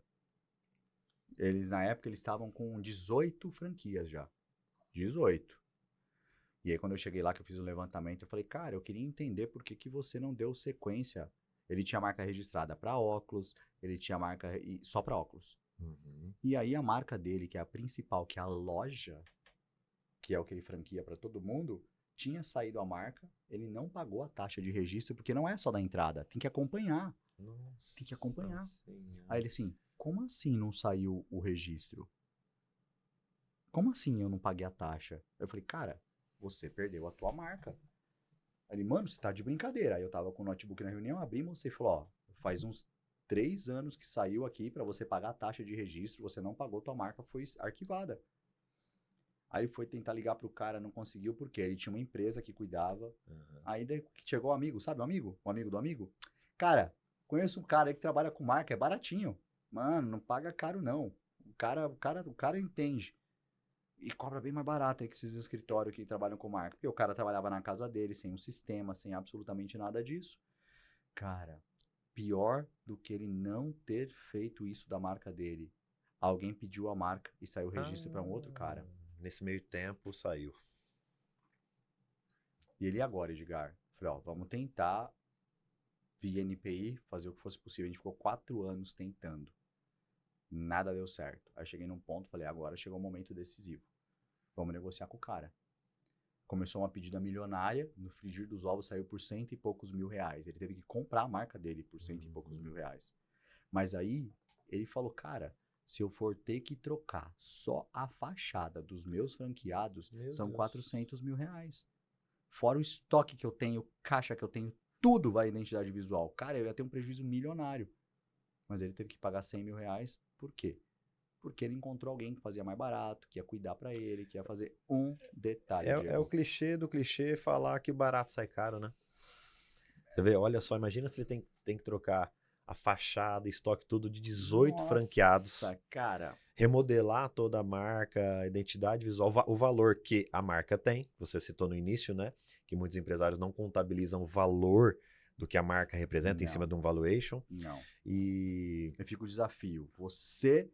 Na época, eles estavam com 18 franquias já. 18. E aí, quando eu cheguei lá, que eu fiz o levantamento, eu falei, cara, eu queria entender por que você não deu sequência. Ele tinha marca registrada para óculos, ele tinha marca só para óculos. E aí, a marca dele, que é a principal, que é a loja, que é o que ele franquia para todo mundo, tinha saído a marca, ele não pagou a taxa de registro, porque não é só da entrada, tem que acompanhar. Nossa, tem que acompanhar. Senhora. Aí ele assim, como assim não saiu o registro? Como assim eu não paguei a taxa? Eu falei, cara, você perdeu a tua marca. Aí ele, mano, você tá de brincadeira. Aí eu tava com o notebook na reunião, abri você e falou, faz uns 3 anos que saiu aqui pra você pagar a taxa de registro, você não pagou, tua marca foi arquivada. Aí ele foi tentar ligar pro cara, não conseguiu, porque ele tinha uma empresa que cuidava. Aí chegou o amigo, sabe o amigo? O amigo do amigo? Cara, conheço um cara aí que trabalha com marca, é baratinho. Mano, não paga caro não. O cara entende. E cobra bem mais barato aí que esses escritórios que trabalham com marca. Porque o cara trabalhava na casa dele, sem um sistema, sem absolutamente nada disso. Cara, pior do que ele não ter feito isso da marca dele. Alguém pediu a marca e saiu o registro para um outro cara. Nesse meio tempo, saiu. E ele agora, Edgar? Falei, vamos tentar via NPI fazer o que fosse possível. A gente ficou 4 anos tentando. Nada deu certo. Aí cheguei num ponto, falei, agora chegou o momento decisivo. Vamos negociar com o cara. Começou uma pedida milionária, no frigir dos ovos saiu por 100 e poucos mil reais. Ele teve que comprar a marca dele por 100 e poucos mil reais. Mas aí, ele falou, cara, se eu for ter que trocar só a fachada dos meus franqueados, são Deus. 400 mil reais. Fora o estoque que eu tenho, caixa que eu tenho, tudo vai identidade visual. Cara, eu ia ter um prejuízo milionário. Mas ele teve que pagar 100 mil reais. Por quê? Porque ele encontrou alguém que fazia mais barato, que ia cuidar pra ele, que ia fazer um detalhe. É o clichê do clichê falar que o barato sai caro, né? Você vê, olha só, imagina se ele tem que trocar a fachada, estoque tudo de 18 franqueados. Nossa, cara. Remodelar toda a marca, a identidade visual, o valor que a marca tem. Você citou no início, né? Que muitos empresários não contabilizam o valor do que a marca representa em cima de um valuation. Não. E fica o desafio. Você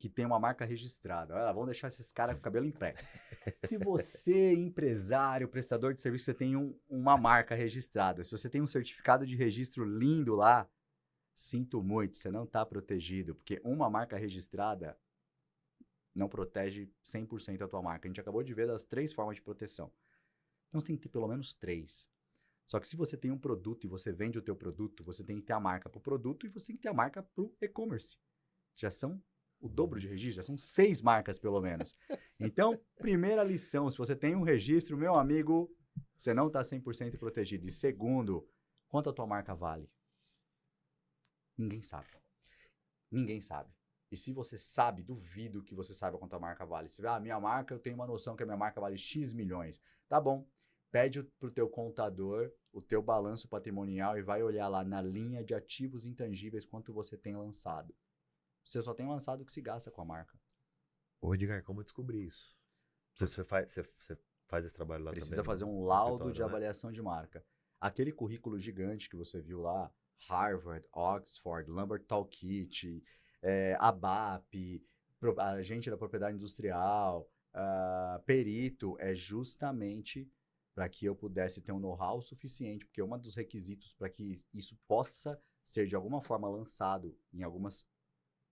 que tem uma marca registrada. Olha, vamos deixar esses caras com o cabelo em pé. Se você, empresário, prestador de serviço, você tem uma marca registrada, se você tem um certificado de registro lindo lá, sinto muito, você não está protegido, porque uma marca registrada não protege 100% a tua marca. A gente acabou de ver das 3 formas de proteção. Então você tem que ter pelo menos 3. Só que se você tem um produto e você vende o teu produto, você tem que ter a marca para o produto e você tem que ter a marca para o e-commerce. Já são o dobro de registro, já são 6 marcas pelo menos. Então, primeira lição, se você tem um registro, meu amigo, você não está 100% protegido. E segundo, quanto a tua marca vale? Ninguém sabe. Ninguém sabe. E se você sabe, duvido que você saiba quanto a marca vale. Se vê, minha marca, eu tenho uma noção que a minha marca vale X milhões. Tá bom. Pede pro teu contador o teu balanço patrimonial e vai olhar lá na linha de ativos intangíveis quanto você tem lançado. Você só tem lançado o que se gasta com a marca. Ô, Edgar, como eu descobri isso? Você faz esse trabalho lá Precisa também? fazer um no laudo de escritório, né? avaliação de marca. Aquele currículo gigante que você viu lá, Harvard, Oxford, Lambert Toolkit, ABAP, agente da propriedade industrial, perito, é justamente para que eu pudesse ter um know-how suficiente, porque um dos requisitos para que isso possa ser de alguma forma lançado em algumas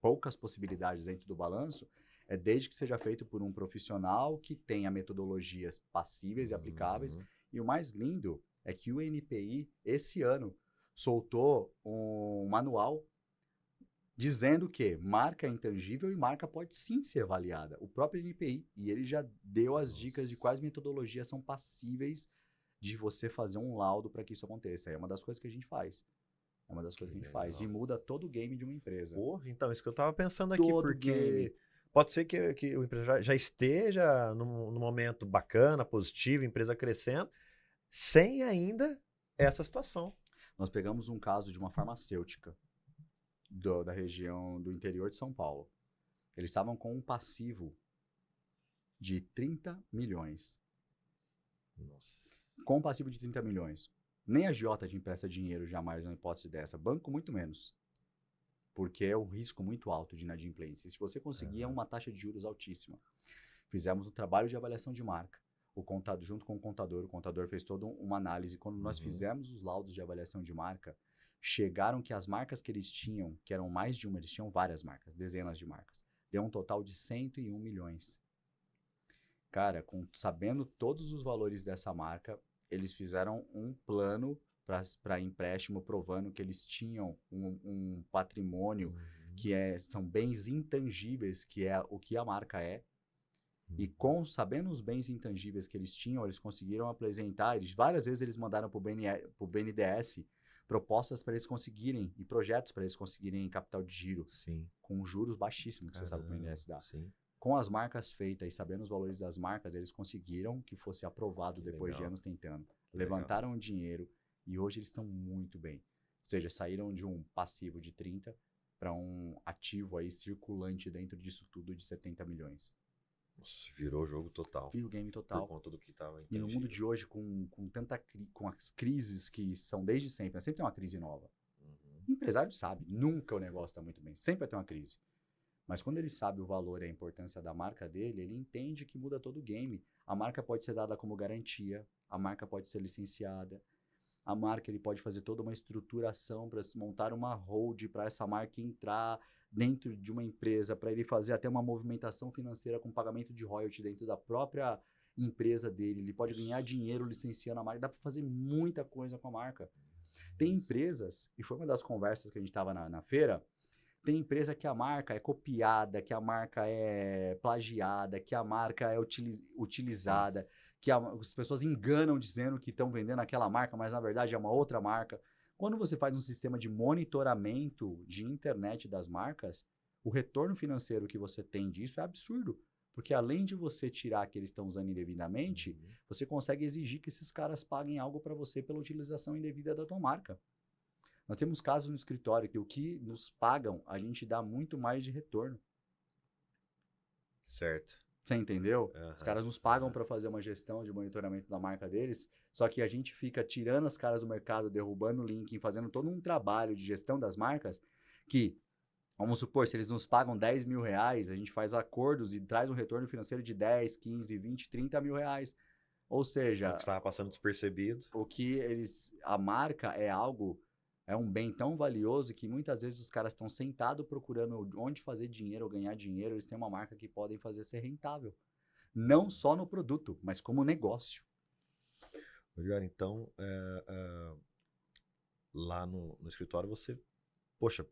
poucas possibilidades dentro do balanço, é desde que seja feito por um profissional que tenha metodologias passíveis e aplicáveis. E o mais lindo é que o NPI, esse ano, soltou um manual dizendo que marca é intangível e marca pode sim ser avaliada. O próprio NPI. E ele já deu as dicas de quais metodologias são passíveis de você fazer um laudo para que isso aconteça. É uma das coisas que a gente faz. É uma das coisas que a gente faz. E muda todo o game de uma empresa. Porra, então, isso que eu tava pensando aqui, Todo porque game. pode ser que o empresário já esteja num momento bacana, positivo, empresa crescendo, sem ainda essa situação. Nós pegamos um caso de uma farmacêutica da região do interior de São Paulo. Eles estavam com um passivo de 30 milhões. Nossa. Com um passivo de 30 milhões. Nem a agiota te empresta dinheiro jamais na hipótese dessa. Banco, muito menos. Porque é um risco muito alto de inadimplência. Se você conseguir, é uma taxa de juros altíssima. Fizemos um trabalho de avaliação de marca. O contador, junto com o contador fez toda uma análise. Quando nós fizemos os laudos de avaliação de marca, chegaram que as marcas que eles tinham, que eram mais de uma, eles tinham várias marcas, dezenas de marcas, deu um total de 101 milhões. Cara, sabendo todos os valores dessa marca, eles fizeram um plano para empréstimo, provando que eles tinham um patrimônio que são bens intangíveis, que é o que a marca é. E sabendo os bens intangíveis que eles tinham, eles conseguiram apresentar, várias vezes eles mandaram para o BNDES propostas para eles conseguirem, e projetos para eles conseguirem capital de giro. Sim. Com juros baixíssimos, que você sabe que o BNDES dá. Sim. Com as marcas feitas e sabendo os valores das marcas, eles conseguiram que fosse aprovado depois de anos tentando. Levantaram o dinheiro e hoje eles estão muito bem. Ou seja, saíram de um passivo de 30 para um ativo aí circulante dentro disso tudo de 70 milhões. Nossa, virou o jogo total. Virou o game total. Por conta do que estava E no mundo de hoje, com as crises que são desde sempre, né? Sempre tem uma crise nova. O empresário sabe, nunca o negócio está muito bem, sempre vai ter uma crise. Mas quando ele sabe o valor e a importância da marca dele, ele entende que muda todo o game. A marca pode ser dada como garantia, a marca pode ser licenciada, a marca ele pode fazer toda uma estruturação para se montar uma hold para essa marca entrar dentro de uma empresa, para ele fazer até uma movimentação financeira com pagamento de royalty dentro da própria empresa dele. Ele pode ganhar dinheiro licenciando a marca, dá para fazer muita coisa com a marca. Tem empresas, e foi uma das conversas que a gente estava na feira, tem empresa que a marca é copiada, que a marca é plagiada, que a marca é utilizada, que as pessoas enganam dizendo que estão vendendo aquela marca, mas na verdade é uma outra marca. Quando você faz um sistema de monitoramento de internet das marcas, o retorno financeiro que você tem disso é absurdo. Porque além de você tirar que eles estão usando indevidamente, você consegue exigir que esses caras paguem algo para você pela utilização indevida da tua marca. Nós temos casos no escritório que o que nos pagam, a gente dá muito mais de retorno. Certo. Você entendeu? Os caras nos pagam para fazer uma gestão de monitoramento da marca deles, só que a gente fica tirando os caras do mercado, derrubando o link, fazendo todo um trabalho de gestão das marcas que Vamos supor, se eles nos pagam 10 mil reais, a gente faz acordos e traz um retorno financeiro de 10, 15, 20, 30 mil reais. Ou seja, O que estava passando despercebido. a marca é um bem tão valioso que muitas vezes os caras estão sentados procurando onde fazer dinheiro ou ganhar dinheiro, eles têm uma marca que podem fazer ser rentável. Não só no produto, mas como negócio. Rogério, então, lá no escritório você, poxa,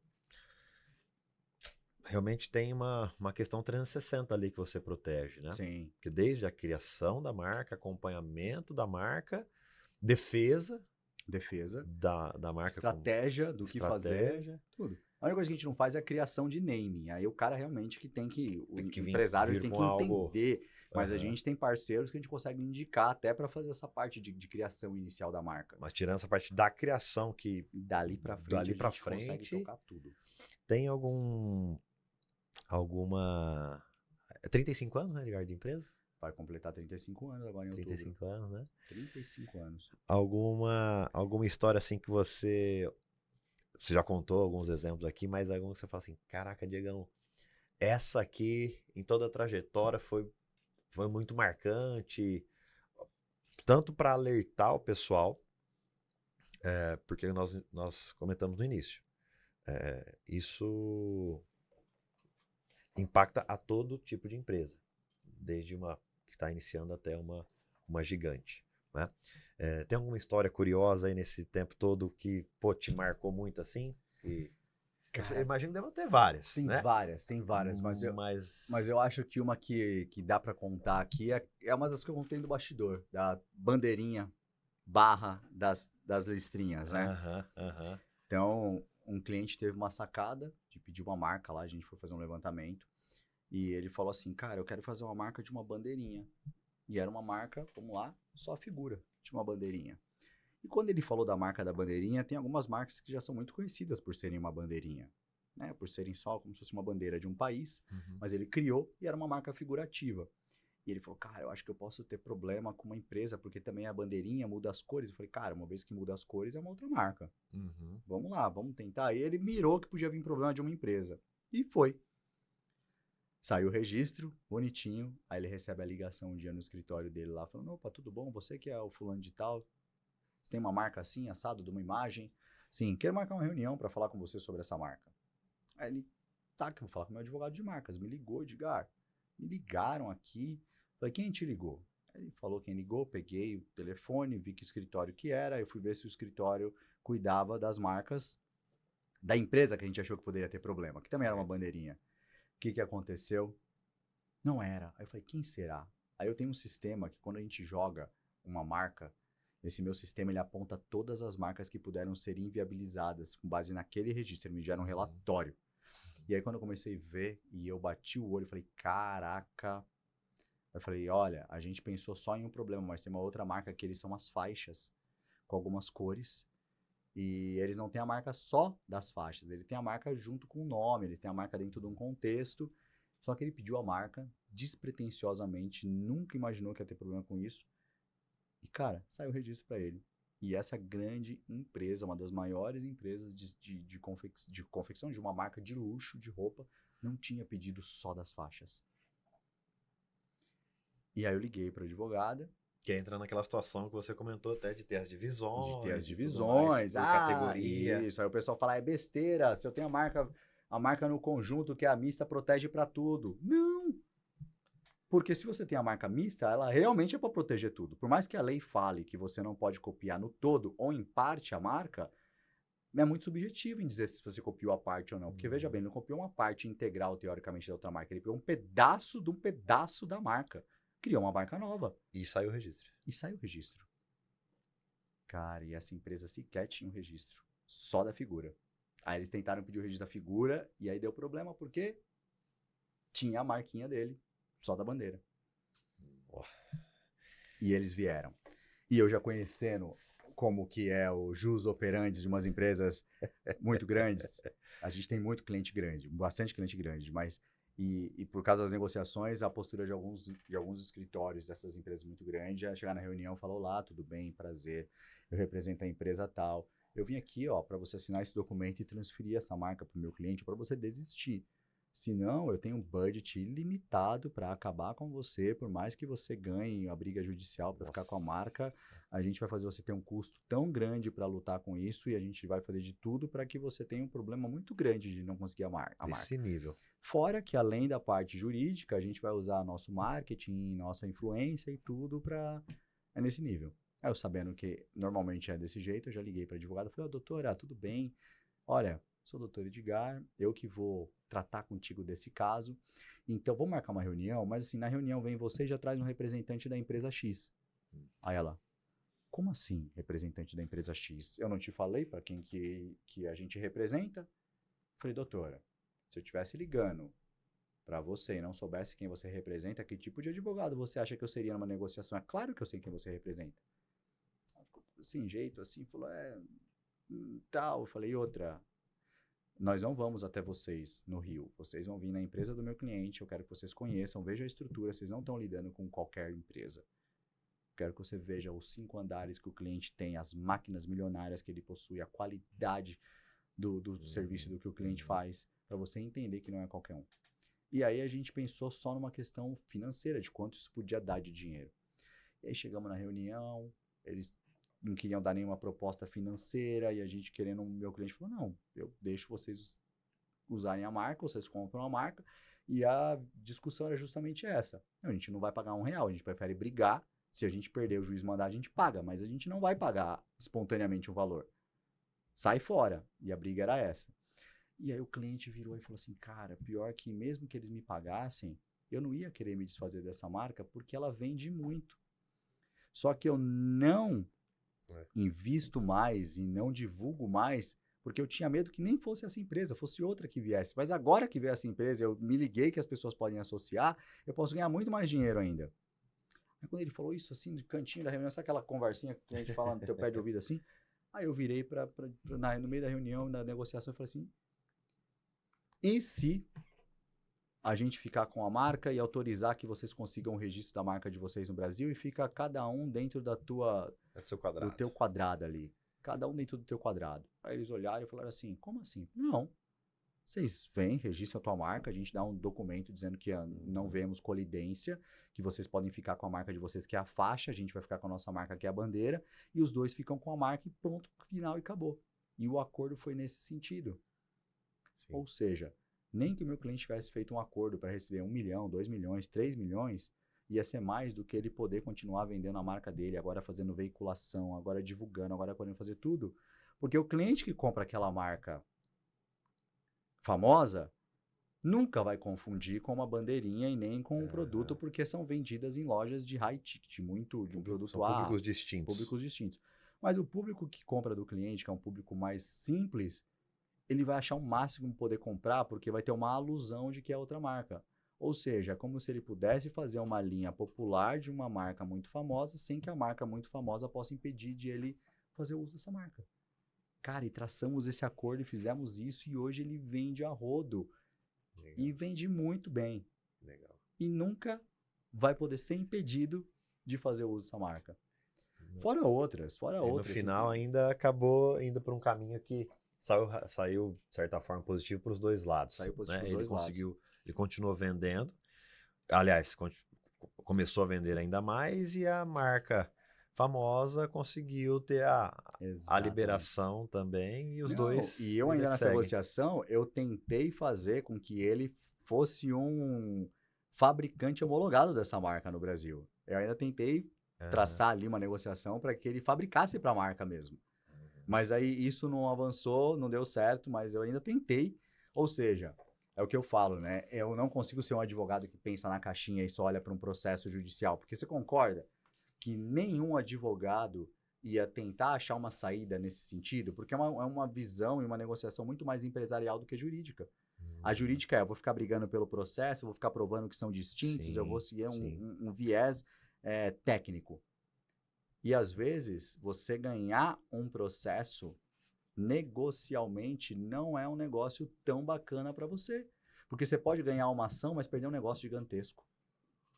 realmente tem uma questão 360 ali que você protege, né? Sim. Porque desde a criação da marca, acompanhamento da marca, defesa da marca. Estratégia do que fazer, tudo. A única coisa que a gente não faz é a criação de naming. Aí o cara realmente que tem que... O empresário tem que entender. Mas a gente tem parceiros que a gente consegue indicar até para fazer essa parte de criação inicial da marca. Mas tirando essa parte da criação que... Dali para frente a gente consegue tocar tudo. Tem alguma... 35 anos, né, de guarda de empresa? Vai completar 35 anos agora em outubro. 35 anos, né? 35 anos. Alguma história assim que você já contou alguns exemplos aqui, mas algum que você fala assim, caraca, Diegão, essa aqui, em toda a trajetória, foi muito marcante, tanto para alertar o pessoal, porque nós comentamos no início, isso impacta a todo tipo de empresa, desde uma que está iniciando até uma gigante, né? Tem alguma história curiosa aí nesse tempo todo que, pô, te marcou muito assim? Eu imagino que deve ter várias, tem várias, mas eu acho que uma que dá para contar aqui é uma das que eu contei do bastidor, da bandeirinha barra das listrinhas, né? Então, um cliente teve uma sacada de pedir uma marca lá, a gente foi fazer um levantamento, e ele falou assim, cara, eu quero fazer uma marca de uma bandeirinha. E era uma marca, vamos lá, só a figura de uma bandeirinha. E quando ele falou da marca da bandeirinha, tem algumas marcas que já são muito conhecidas por serem uma bandeirinha, né? Por serem só como se fosse uma bandeira de um país, mas ele criou e era uma marca figurativa. E ele falou, cara, eu acho que eu posso ter problema com uma empresa, porque também a bandeirinha muda as cores. Eu falei, cara, uma vez que muda as cores é uma outra marca. Vamos lá, vamos tentar. E ele mirou que podia vir problema de uma empresa. E foi. Saiu o registro, bonitinho. Aí ele recebe a ligação um dia no escritório dele lá, falando, opa, tudo bom? Você que é o fulano de tal? Você tem uma marca assim, assado, de uma imagem? Sim, quero marcar uma reunião para falar com você sobre essa marca. Aí ele, tá, que eu vou falar com o meu advogado de marcas. Me ligou, Edgar. Me ligaram aqui. Falei, quem te ligou? Aí ele falou quem ligou, peguei o telefone, vi que escritório que era, eu fui ver se o escritório cuidava das marcas da empresa que a gente achou que poderia ter problema, que também era uma bandeirinha. O que aconteceu? Não era. Aí eu falei, quem será? Aí eu tenho um sistema que quando a gente joga uma marca, esse meu sistema ele aponta todas as marcas que puderam ser inviabilizadas com base naquele registro, ele me gera um relatório. E aí quando eu comecei a ver e eu bati o olho, eu falei, caraca. Eu falei, olha, a gente pensou só em um problema, mas tem uma outra marca que eles são as faixas, com algumas cores. E eles não têm a marca só das faixas, ele tem a marca junto com o nome, eles têm a marca dentro de um contexto. Só que ele pediu a marca despretensiosamente, nunca imaginou que ia ter problema com isso. E, cara, saiu o registro para ele. E essa grande empresa, uma das maiores empresas de confecção de uma marca de luxo, de roupa, não tinha pedido só das faixas. E aí eu liguei para a advogada. Que entra naquela situação que você comentou até de ter as divisões. De ter as divisões, por categoria. Isso, aí o pessoal fala, é besteira, se eu tenho a marca no conjunto, que é a mista, protege para tudo. Não! Porque se você tem a marca mista, ela realmente é para proteger tudo. Por mais que a lei fale que você não pode copiar no todo ou em parte a marca, é muito subjetivo em dizer se você copiou a parte ou não. Porque, veja bem, ele não copiou uma parte integral, teoricamente, da outra marca. Ele pegou um pedaço de um pedaço da marca. Criou uma marca nova. E saiu o registro. Cara, e essa empresa sequer tinha um registro. Só da figura. Aí eles tentaram pedir o registro da figura e aí deu problema porque tinha a marquinha dele, só da bandeira. E eles vieram. E eu já conhecendo como que é o jus operandi de umas empresas muito grandes, a gente tem muito cliente grande, bastante cliente grande, mas... E por causa das negociações, a postura de alguns escritórios dessas empresas muito grandes é chegar na reunião e falar, olá, tudo bem, prazer, eu represento a empresa tal, eu vim aqui, ó, para você assinar esse documento e transferir essa marca para o meu cliente, para você desistir. Senão, eu tenho um budget ilimitado para acabar com você, por mais que você ganhe a briga judicial para ficar com a marca, a gente vai fazer você ter um custo tão grande para lutar com isso e a gente vai fazer de tudo para que você tenha um problema muito grande de não conseguir a marca. Desse nível. Fora que, além da parte jurídica, a gente vai usar nosso marketing, nossa influência e tudo para... É nesse nível. Aí eu sabendo que normalmente é desse jeito, eu já liguei para advogado e falei, doutora, tudo bem? Olha, sou o doutor Edgar, eu que vou tratar contigo desse caso. Então, vamos marcar uma reunião, mas assim, na reunião vem você e já traz um representante da empresa X. Aí ela, como assim, representante da empresa X? Eu não te falei para quem que a gente representa? Falei, doutora, se eu estivesse ligando para você e não soubesse quem você representa, que tipo de advogado você acha que eu seria numa negociação? É claro que eu sei quem você representa. Ela ficou sem jeito, assim, falou, tal. Eu falei, outra, nós não vamos até vocês no Rio, vocês vão vir na empresa do meu cliente, eu quero que vocês conheçam, vejam a estrutura, vocês não estão lidando com qualquer empresa. Quero que você veja os 5 andares que o cliente tem, as máquinas milionárias que ele possui, a qualidade do serviço do que o cliente faz, para você entender que não é qualquer um. E aí a gente pensou só numa questão financeira, de quanto isso podia dar de dinheiro. E aí chegamos na reunião, eles não queriam dar nenhuma proposta financeira, e a gente querendo, o meu cliente falou, não, eu deixo vocês usarem a marca, vocês compram a marca, e a discussão era justamente essa. Não, a gente não vai pagar R$1, a gente prefere brigar, se a gente perder o juiz mandar, a gente paga, mas a gente não vai pagar espontaneamente o valor. Sai fora. E a briga era essa. E aí o cliente virou e falou assim, cara, pior que mesmo que eles me pagassem, eu não ia querer me desfazer dessa marca porque ela vende muito. Só que eu não invisto mais e não divulgo mais porque eu tinha medo que nem fosse essa empresa, fosse outra que viesse. Mas agora que veio essa empresa, eu me liguei que as pessoas podem associar, eu posso ganhar muito mais dinheiro ainda. Aí quando ele falou isso assim, no cantinho da reunião, sabe aquela conversinha que a gente fala no teu pé de ouvido assim? Aí eu virei no meio da reunião, na negociação, e falei assim, e se a gente ficar com a marca e autorizar que vocês consigam o registro da marca de vocês no Brasil e fica cada um dentro do teu quadrado ali. Cada um dentro do teu quadrado. Aí eles olharam e falaram assim, como assim? Não. Vocês vêm, registram a tua marca, a gente dá um documento dizendo que não vemos colidência, que vocês podem ficar com a marca de vocês, que é a faixa, a gente vai ficar com a nossa marca, que é a bandeira, e os dois ficam com a marca e pronto, final e acabou. E o acordo foi nesse sentido. Sim. Ou seja, nem que o meu cliente tivesse feito um acordo para receber 1 milhão, 2 milhões, 3 milhões, ia ser mais do que ele poder continuar vendendo a marca dele, agora fazendo veiculação, agora divulgando, agora podendo fazer tudo. Porque o cliente que compra aquela marca famosa nunca vai confundir com uma bandeirinha e nem com um produto, porque são vendidas em lojas de high ticket, de um produto são públicos distintos. Públicos distintos. Mas o público que compra do cliente, que é um público mais simples, ele vai achar o máximo poder comprar porque vai ter uma alusão de que é outra marca. Ou seja, é como se ele pudesse fazer uma linha popular de uma marca muito famosa sem que a marca muito famosa possa impedir de ele fazer uso dessa marca. Cara, e traçamos esse acordo e fizemos isso e hoje ele vende a rodo. Legal. E vende muito bem. Legal. E nunca vai poder ser impedido de fazer uso dessa marca. Fora outras. No final ainda acabou indo para um caminho que saiu de certa forma positivo para os dois lados. Saiu positivo né? para os dois lados. Ele continuou vendendo. Aliás, começou a vender ainda mais e a marca famosa conseguiu ter a liberação também e os dois. E eu ainda nessa negociação, eu tentei fazer com que ele fosse um fabricante homologado dessa marca no Brasil. Eu ainda tentei traçar ali uma negociação para que ele fabricasse para a marca mesmo. Mas aí isso não avançou, não deu certo, mas eu ainda tentei. Ou seja, é o que eu falo, né? Eu não consigo ser um advogado que pensa na caixinha e só olha para um processo judicial. Porque você concorda que nenhum advogado ia tentar achar uma saída nesse sentido? Porque é uma visão e uma negociação muito mais empresarial do que jurídica. A jurídica eu vou ficar brigando pelo processo, eu vou ficar provando que são distintos, eu vou seguir um viés técnico. E às vezes, você ganhar um processo negocialmente não é um negócio tão bacana para você. Porque você pode ganhar uma ação, mas perder um negócio gigantesco.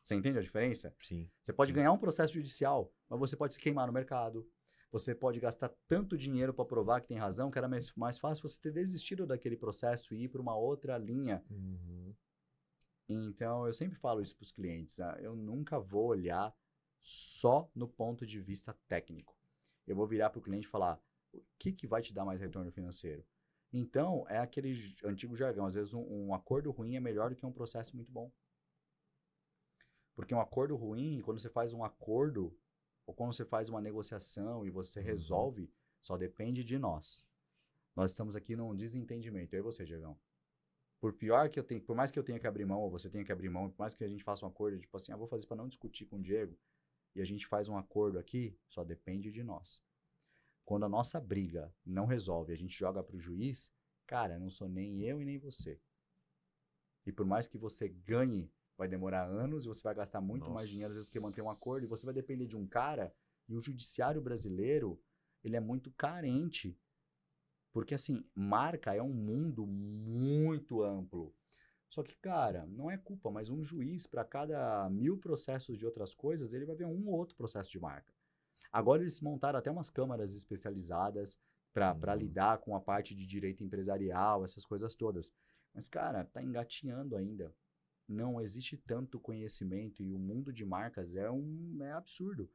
Você entende a diferença? Sim. Você pode ganhar um processo judicial, mas você pode se queimar no mercado. Você pode gastar tanto dinheiro para provar que tem razão, que era mais fácil você ter desistido daquele processo e ir para uma outra linha. Então, eu sempre falo isso para os clientes. Eu nunca vou olhar só no ponto de vista técnico. Eu vou virar para o cliente e falar, o que vai te dar mais retorno financeiro? Então, é aquele antigo jargão. Às vezes, um acordo ruim é melhor do que um processo muito bom. Porque um acordo ruim, quando você faz um acordo, ou quando você faz uma negociação e você resolve, só depende de nós. Nós estamos aqui num desentendimento. Eu e você, Diegão. Por mais que eu tenha que abrir mão, ou você tenha que abrir mão, por mais que a gente faça um acordo, tipo assim, vou fazer para não discutir com o Diego, e a gente faz um acordo aqui, só depende de nós. Quando a nossa briga não resolve, a gente joga para o juiz, cara, não sou nem eu e nem você. E por mais que você ganhe, vai demorar anos e você vai gastar muito mais dinheiro às vezes do que manter um acordo, e você vai depender de um cara, e o judiciário brasileiro, ele é muito carente. Porque, assim, marca é um mundo muito amplo. Só que, cara, não é culpa, mas um juiz, para cada 1000 processos de outras coisas, ele vai ver um ou outro processo de marca. Agora eles montaram até umas câmaras especializadas para lidar com a parte de direito empresarial, essas coisas todas. Mas, cara, tá engatinhando ainda. Não existe tanto conhecimento e o mundo de marcas é absurdo.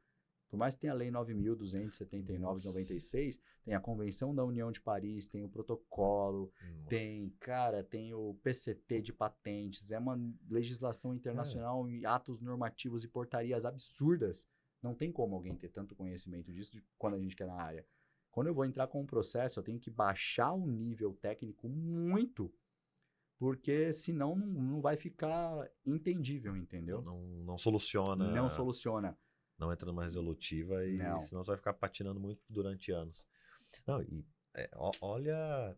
Por mais que tenha a Lei 9.279 de 96, tem a Convenção da União de Paris, tem o protocolo, tem o PCT de patentes, é uma legislação internacional e atos normativos e portarias absurdas. Não tem como alguém ter tanto conhecimento disso quando a gente quer na área. Quando eu vou entrar com um processo, eu tenho que baixar o nível técnico muito, porque senão não vai ficar entendível, entendeu? Não soluciona. Não soluciona. Não entra numa resolutiva e senão você vai ficar patinando muito durante anos. Não, olha,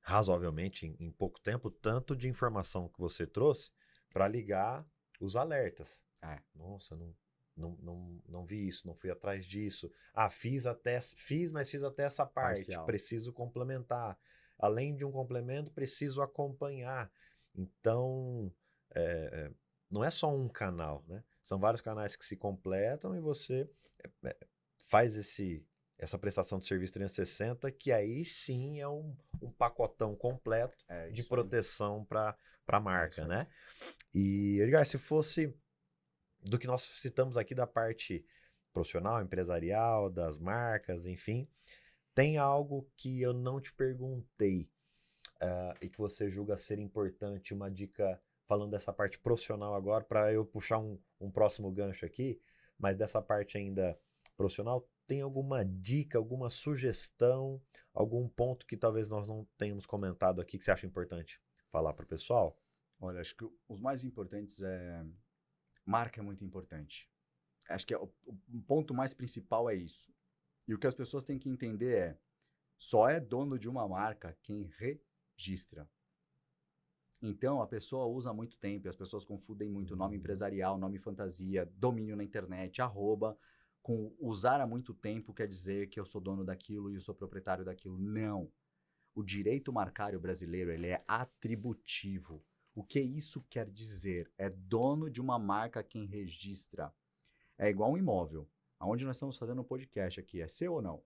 razoavelmente, em pouco tempo, tanto de informação que você trouxe para ligar os alertas. Nossa, não vi isso, não fui atrás disso. Mas fiz até essa parte. Parcial. Preciso complementar. Além de um complemento, preciso acompanhar. Então, não é só um canal, né? São vários canais que se completam e você faz essa prestação de serviço 360, que aí sim é um pacotão completo de proteção para a marca, né? E, Edgar, se fosse do que nós citamos aqui da parte profissional, empresarial, das marcas, enfim, tem algo que eu não te perguntei e que você julga ser importante, uma dica, falando dessa parte profissional agora, para eu puxar um próximo gancho aqui, mas dessa parte ainda profissional, tem alguma dica, alguma sugestão, algum ponto que talvez nós não tenhamos comentado aqui que você acha importante falar para o pessoal? Olha, acho que os mais importantes marca é muito importante. Acho que o ponto mais principal é isso. E o que as pessoas têm que entender só é dono de uma marca quem registra. Então, a pessoa usa muito tempo, as pessoas confundem muito nome empresarial, nome fantasia, domínio na internet, arroba, com usar há muito tempo quer dizer que eu sou dono daquilo e eu sou proprietário daquilo. Não. O direito marcário brasileiro, ele é atributivo. O que isso quer dizer? É dono de uma marca quem registra. É igual um imóvel. Aonde nós estamos fazendo um podcast aqui, é seu ou não?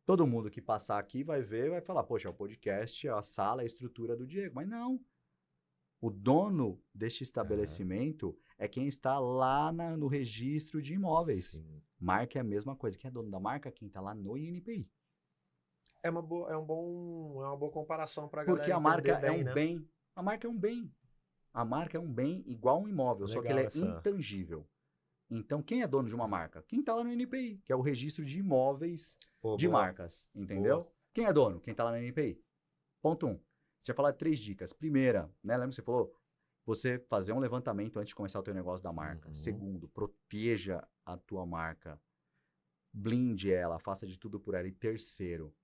Todo mundo que passar aqui vai ver, vai falar, poxa, é o podcast, a sala, a estrutura do Diego. Mas não. O dono deste estabelecimento é quem está lá no registro de imóveis. Sim. Marca é a mesma coisa. Quem é dono da marca? Quem está lá no INPI. É uma boa comparação para a galera Porque a marca entender bem, é um né? bem. A marca é um bem. A marca é um bem igual um imóvel, só que ele é intangível. Então, quem é dono de uma marca? Quem está lá no NPI, que é o registro de imóveis de marcas, entendeu? Boa. Quem é dono? Quem está lá no NPI. Ponto 1. Você vai falar 3 dicas. Primeira, né? Lembra que você falou? Você fazer um levantamento antes de começar o teu negócio da marca. Segundo, proteja a tua marca. Blinde ela, faça de tudo por ela. E terceiro,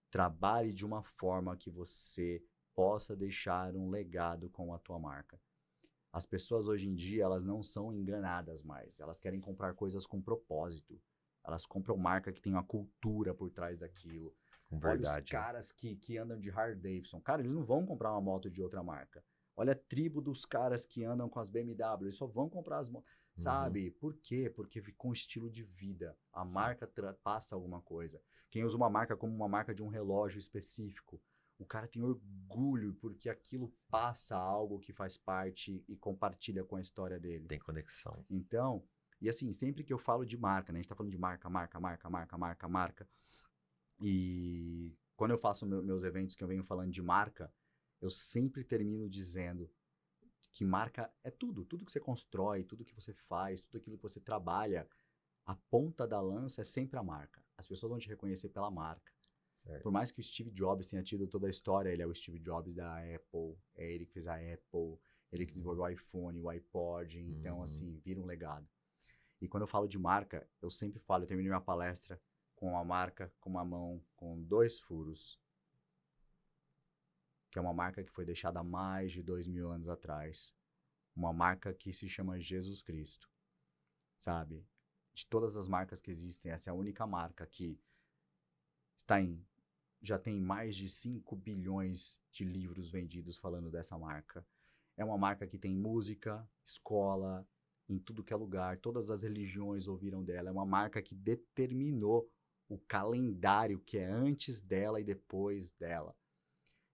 trabalhe de uma forma que você possa deixar um legado com a tua marca. As pessoas hoje em dia, elas não são enganadas mais. Elas querem comprar coisas com propósito. Elas compram marca que tem uma cultura por trás daquilo. Com verdade. Olha os caras que andam de Harley Davidson. Cara, eles não vão comprar uma moto de outra marca. Olha a tribo dos caras que andam com as BMW. Eles só vão comprar as motos. sabe? Por quê? Porque ficou um estilo de vida. A marca passa alguma coisa. Quem usa uma marca como uma marca de um relógio específico, o cara tem orgulho porque aquilo passa algo que faz parte e compartilha com a história dele. Tem conexão. Então, e assim, sempre que eu falo de marca, né? A gente tá falando de marca. E quando eu faço meus eventos que eu venho falando de marca, eu sempre termino dizendo que marca é tudo que você constrói, tudo que você faz, tudo aquilo que você trabalha, a ponta da lança é sempre a marca. As pessoas vão te reconhecer pela marca. Certo. Por mais que o Steve Jobs tenha tido toda a história, ele é o Steve Jobs da Apple, é ele que fez a Apple, ele que desenvolveu o iPhone, o iPod, então assim, vira um legado. E quando eu falo de marca, eu sempre falo, eu termino minha palestra com uma marca, com uma mão, com 2 furos, que é uma marca que foi deixada há mais de 2000 anos atrás. Uma marca que se chama Jesus Cristo, sabe? De todas as marcas que existem, essa é a única marca que já tem mais de 5 bilhões de livros vendidos falando dessa marca. É uma marca que tem música, escola, em tudo que é lugar, todas as religiões ouviram dela. É uma marca que determinou o calendário que é antes dela e depois dela.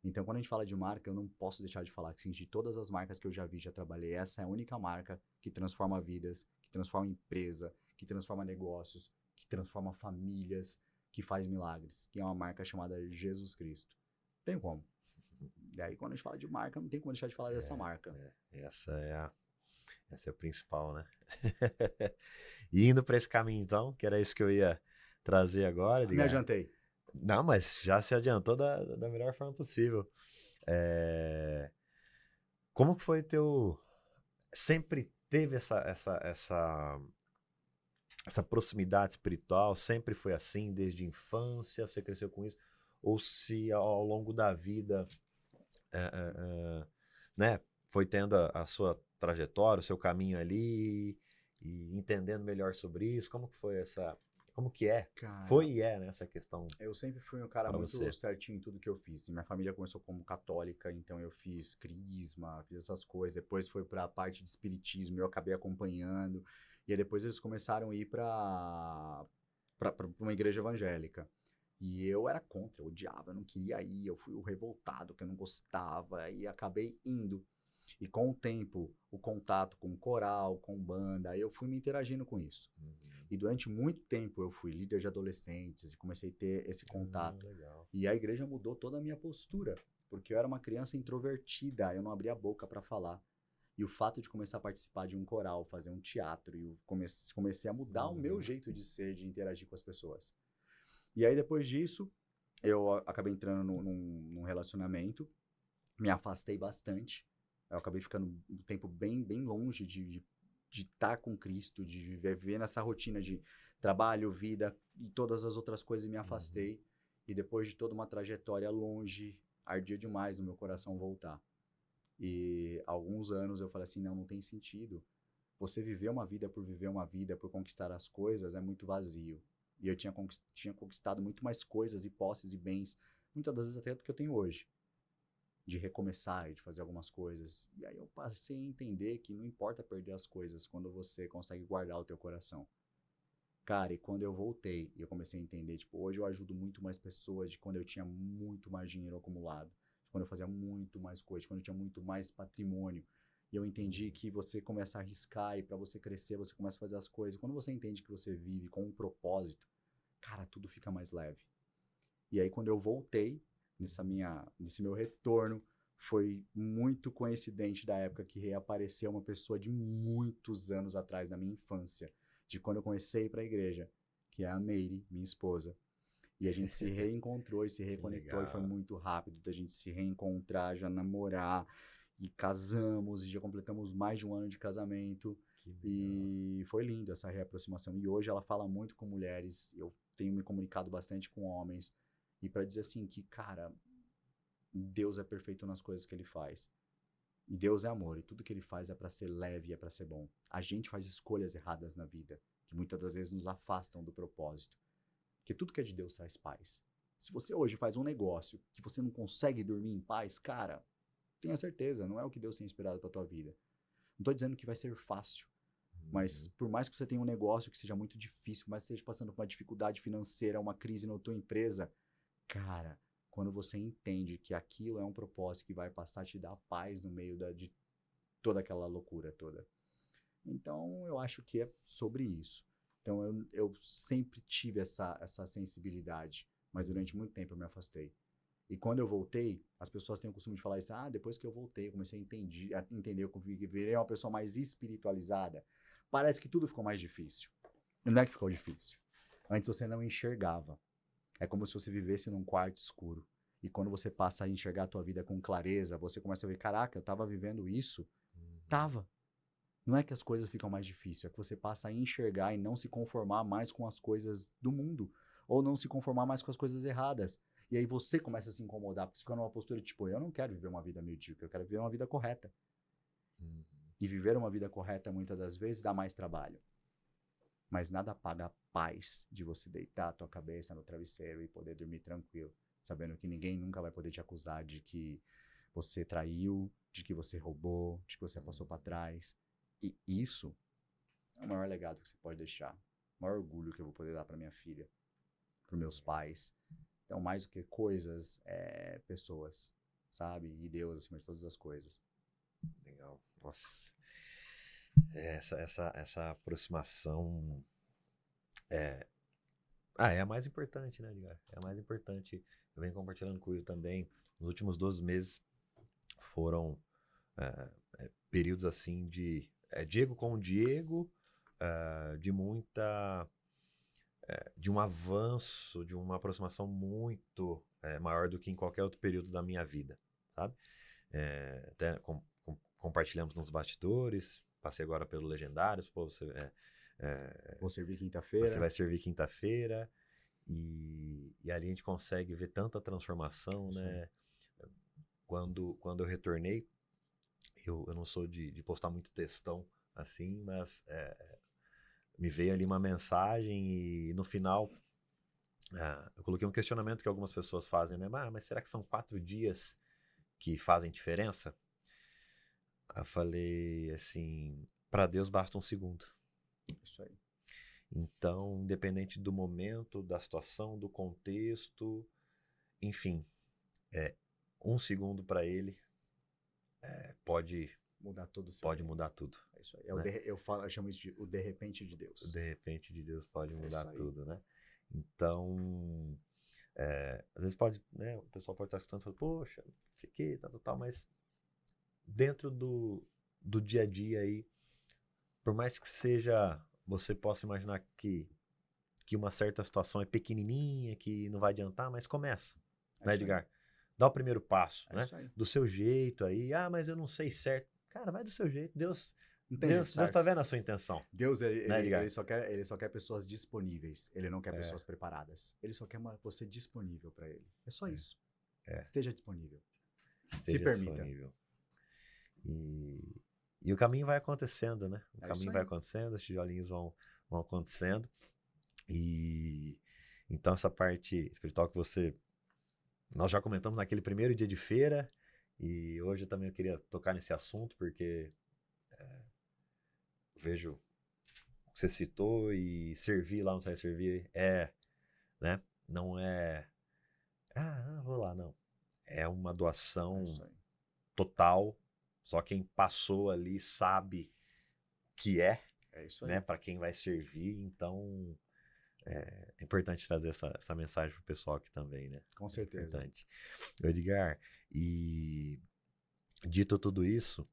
Então, quando a gente fala de marca, eu não posso deixar de falar que, sim, de todas as marcas que eu já vi, já trabalhei, essa é a única marca que transforma vidas, que transforma empresa, que transforma negócios, que transforma famílias, que faz milagres, que é uma marca chamada Jesus Cristo. Tem como. E aí, quando a gente fala de marca, não tem como deixar de falar dessa marca. Essa é a principal, né? E indo para esse caminho, então, que era isso que eu ia trazer agora. Me adiantei. Não, mas já se adiantou da melhor forma possível. Como que foi sempre teve essa proximidade espiritual? Sempre foi assim, desde a infância? Você cresceu com isso? Ou se ao longo da vida, né, foi tendo a sua trajetória, o seu caminho ali e entendendo melhor sobre isso? Como que foi como que é? Cara, foi e é, né, essa questão? Eu sempre fui um cara muito certinho em tudo que eu fiz. Minha família começou como católica, então eu fiz crisma, fiz essas coisas. Depois foi pra parte de espiritismo, eu acabei acompanhando. E aí depois eles começaram a ir pra uma igreja evangélica. E eu era contra, eu odiava, eu não queria ir. Eu fui o revoltado, que eu não gostava. E acabei indo. E com o tempo, o contato com coral, com banda, eu fui me interagindo com isso. E durante muito tempo eu fui líder de adolescentes e comecei a ter esse contato. Legal. E a igreja mudou toda a minha postura, porque eu era uma criança introvertida, eu não abria a boca para falar. E o fato de começar a participar de um coral, fazer um teatro, e eu comecei a mudar o meu jeito de ser, de interagir com as pessoas. E aí depois disso, eu acabei entrando num relacionamento, me afastei bastante. Eu acabei ficando um tempo bem longe de estar com Cristo, de viver nessa rotina de trabalho, vida e todas as outras coisas, e me afastei. E depois de toda uma trajetória longe, ardia demais no meu coração voltar. E há alguns anos eu falei assim, não tem sentido. Você viver uma vida, por conquistar as coisas, é muito vazio. E eu tinha conquistado muito mais coisas e posses e bens, muitas das vezes até do que eu tenho hoje. De recomeçar e de fazer algumas coisas. E aí eu passei a entender que não importa perder as coisas quando você consegue guardar o teu coração. Cara, e quando eu voltei e eu comecei a entender, tipo, hoje eu ajudo muito mais pessoas de quando eu tinha muito mais dinheiro acumulado, de quando eu fazia muito mais coisa, de quando eu tinha muito mais patrimônio. E eu entendi que você começa a arriscar e para você crescer, você começa a fazer as coisas. Quando você entende que você vive com um propósito, cara, tudo fica mais leve. E aí quando eu voltei, nesse meu retorno, foi muito coincidente da época que reapareceu uma pessoa de muitos anos atrás, da minha infância, de quando eu comecei a ir para a igreja, que é a Meire, minha esposa. E a gente se reencontrou e se reconectou, e foi muito rápido da gente se reencontrar, já namorar, e casamos, e já completamos mais de 1 ano de casamento. E foi lindo essa reaproximação. E hoje ela fala muito com mulheres, eu tenho me comunicado bastante com homens, e para dizer assim que, cara, Deus é perfeito nas coisas que ele faz. E Deus é amor, e tudo que ele faz é para ser leve, é para ser bom. A gente faz escolhas erradas na vida, que muitas das vezes nos afastam do propósito. Porque tudo que é de Deus traz paz. Se você hoje faz um negócio que você não consegue dormir em paz, cara, tenha certeza, não é o que Deus tem esperado para tua vida. Não tô dizendo que vai ser fácil, Mas por mais que você tenha um negócio que seja muito difícil, mas você esteja passando por uma dificuldade financeira, uma crise na tua empresa, cara, quando você entende que aquilo é um propósito que vai passar a te dar paz no meio de toda aquela loucura toda. Então, eu acho que é sobre isso. Então, eu sempre tive essa sensibilidade, mas durante muito tempo eu me afastei. E quando eu voltei, as pessoas têm o costume de falar isso, depois que eu voltei, eu comecei a entender, eu virei uma pessoa mais espiritualizada. Parece que tudo ficou mais difícil. Não é que ficou difícil. Antes você não enxergava. É como se você vivesse num quarto escuro. E quando você passa a enxergar a tua vida com clareza, você começa a ver, caraca, eu tava vivendo isso? Tava. Não é que as coisas ficam mais difíceis, é que você passa a enxergar e não se conformar mais com as coisas do mundo. Ou não se conformar mais com as coisas erradas. E aí você começa a se incomodar, porque você fica numa postura tipo, eu não quero viver uma vida medíocre, eu quero viver uma vida correta. E viver uma vida correta, muitas das vezes, dá mais trabalho. Mas nada paga a paz de você deitar a tua cabeça no travesseiro e poder dormir tranquilo, sabendo que ninguém nunca vai poder te acusar de que você traiu, de que você roubou, de que você passou para trás. E isso é o maior legado que você pode deixar. O maior orgulho que eu vou poder dar para minha filha, para meus pais. Então, mais do que coisas, pessoas, sabe? E Deus acima de todas as coisas. Legal. Nossa. Essa aproximação é a mais importante, né, Edgar? É a mais importante. Eu venho compartilhando com o Will também. Nos últimos 12 meses foram períodos assim de Diego com Diego, de muita... de um avanço, de uma aproximação muito maior do que em qualquer outro período da minha vida, sabe? Até compartilhamos nos bastidores, passei agora pelo Legendários, pô, Vou servir quinta-feira. Você vai servir quinta-feira, e ali a gente consegue ver tanta transformação, né? Quando eu retornei, eu não sou de postar muito textão assim, mas me veio ali uma mensagem e no final eu coloquei um questionamento que algumas pessoas fazem, né? Mas será que são 4 dias que fazem diferença? Eu falei assim, para Deus basta um segundo. Isso aí. Então, independente do momento, da situação, do contexto, enfim, um segundo para ele pode mudar tudo. Pode mudar tudo. É isso aí. Eu chamo isso de o de repente de Deus. O de repente de Deus pode mudar tudo, né? Então, às vezes pode, né? O pessoal pode estar escutando e falando, poxa, não sei o que, tal, mas dentro do dia a dia aí, por mais que seja, você possa imaginar que uma certa situação é pequenininha, que não vai adiantar, mas começa, né, Edgar? Dá o primeiro passo, né? Do seu jeito aí, mas eu não sei certo. Cara, vai do seu jeito, Deus tá vendo a sua intenção. Deus, ele só quer pessoas disponíveis, ele não quer pessoas preparadas. Ele só quer você disponível para ele. É só isso. Esteja disponível. Se permita. Disponível. E o caminho vai acontecendo, né? O caminho vai acontecendo, os tijolinhos vão acontecendo. E então essa parte espiritual que nós já comentamos naquele primeiro dia de feira, e hoje também eu queria tocar nesse assunto, porque vejo o que você citou, e servir lá onde você vai servir né? Não é, vou lá, não. É uma doação total, só quem passou ali sabe que é isso aí, né? Para quem vai servir, então é importante trazer essa mensagem pro pessoal aqui também, né? Com certeza. Importante. Edgar, e dito tudo isso,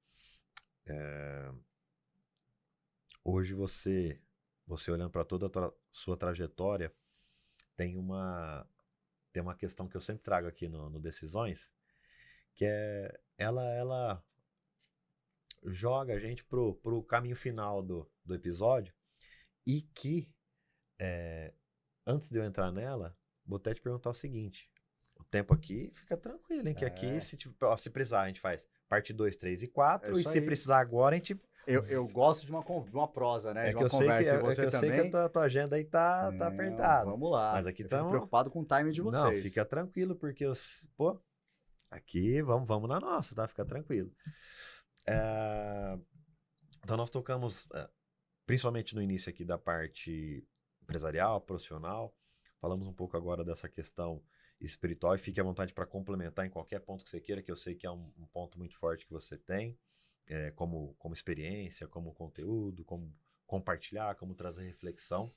hoje você olhando para toda a sua trajetória, tem uma questão que eu sempre trago aqui no Decisões, que ela joga a gente pro caminho final do episódio, e que antes de eu entrar nela, vou até te perguntar o seguinte: o tempo aqui fica tranquilo, hein? Que aqui, se precisar, a gente faz parte 2, 3 e 4, e se precisar agora, a gente... Eu gosto de uma prosa, né? De uma conversa. E você também... Eu sei que a tua agenda aí tá apertada. Vamos lá. Mas aqui fico preocupado com o time de vocês. Não, fica tranquilo, porque aqui vamos na nossa, tá? Fica tranquilo. Então nós tocamos principalmente no início aqui da parte empresarial, profissional. Falamos um pouco agora dessa questão espiritual e fique à vontade para complementar em qualquer ponto que você queira, que eu sei que é um ponto muito forte que você tem, como experiência, como conteúdo, como compartilhar, como trazer reflexão.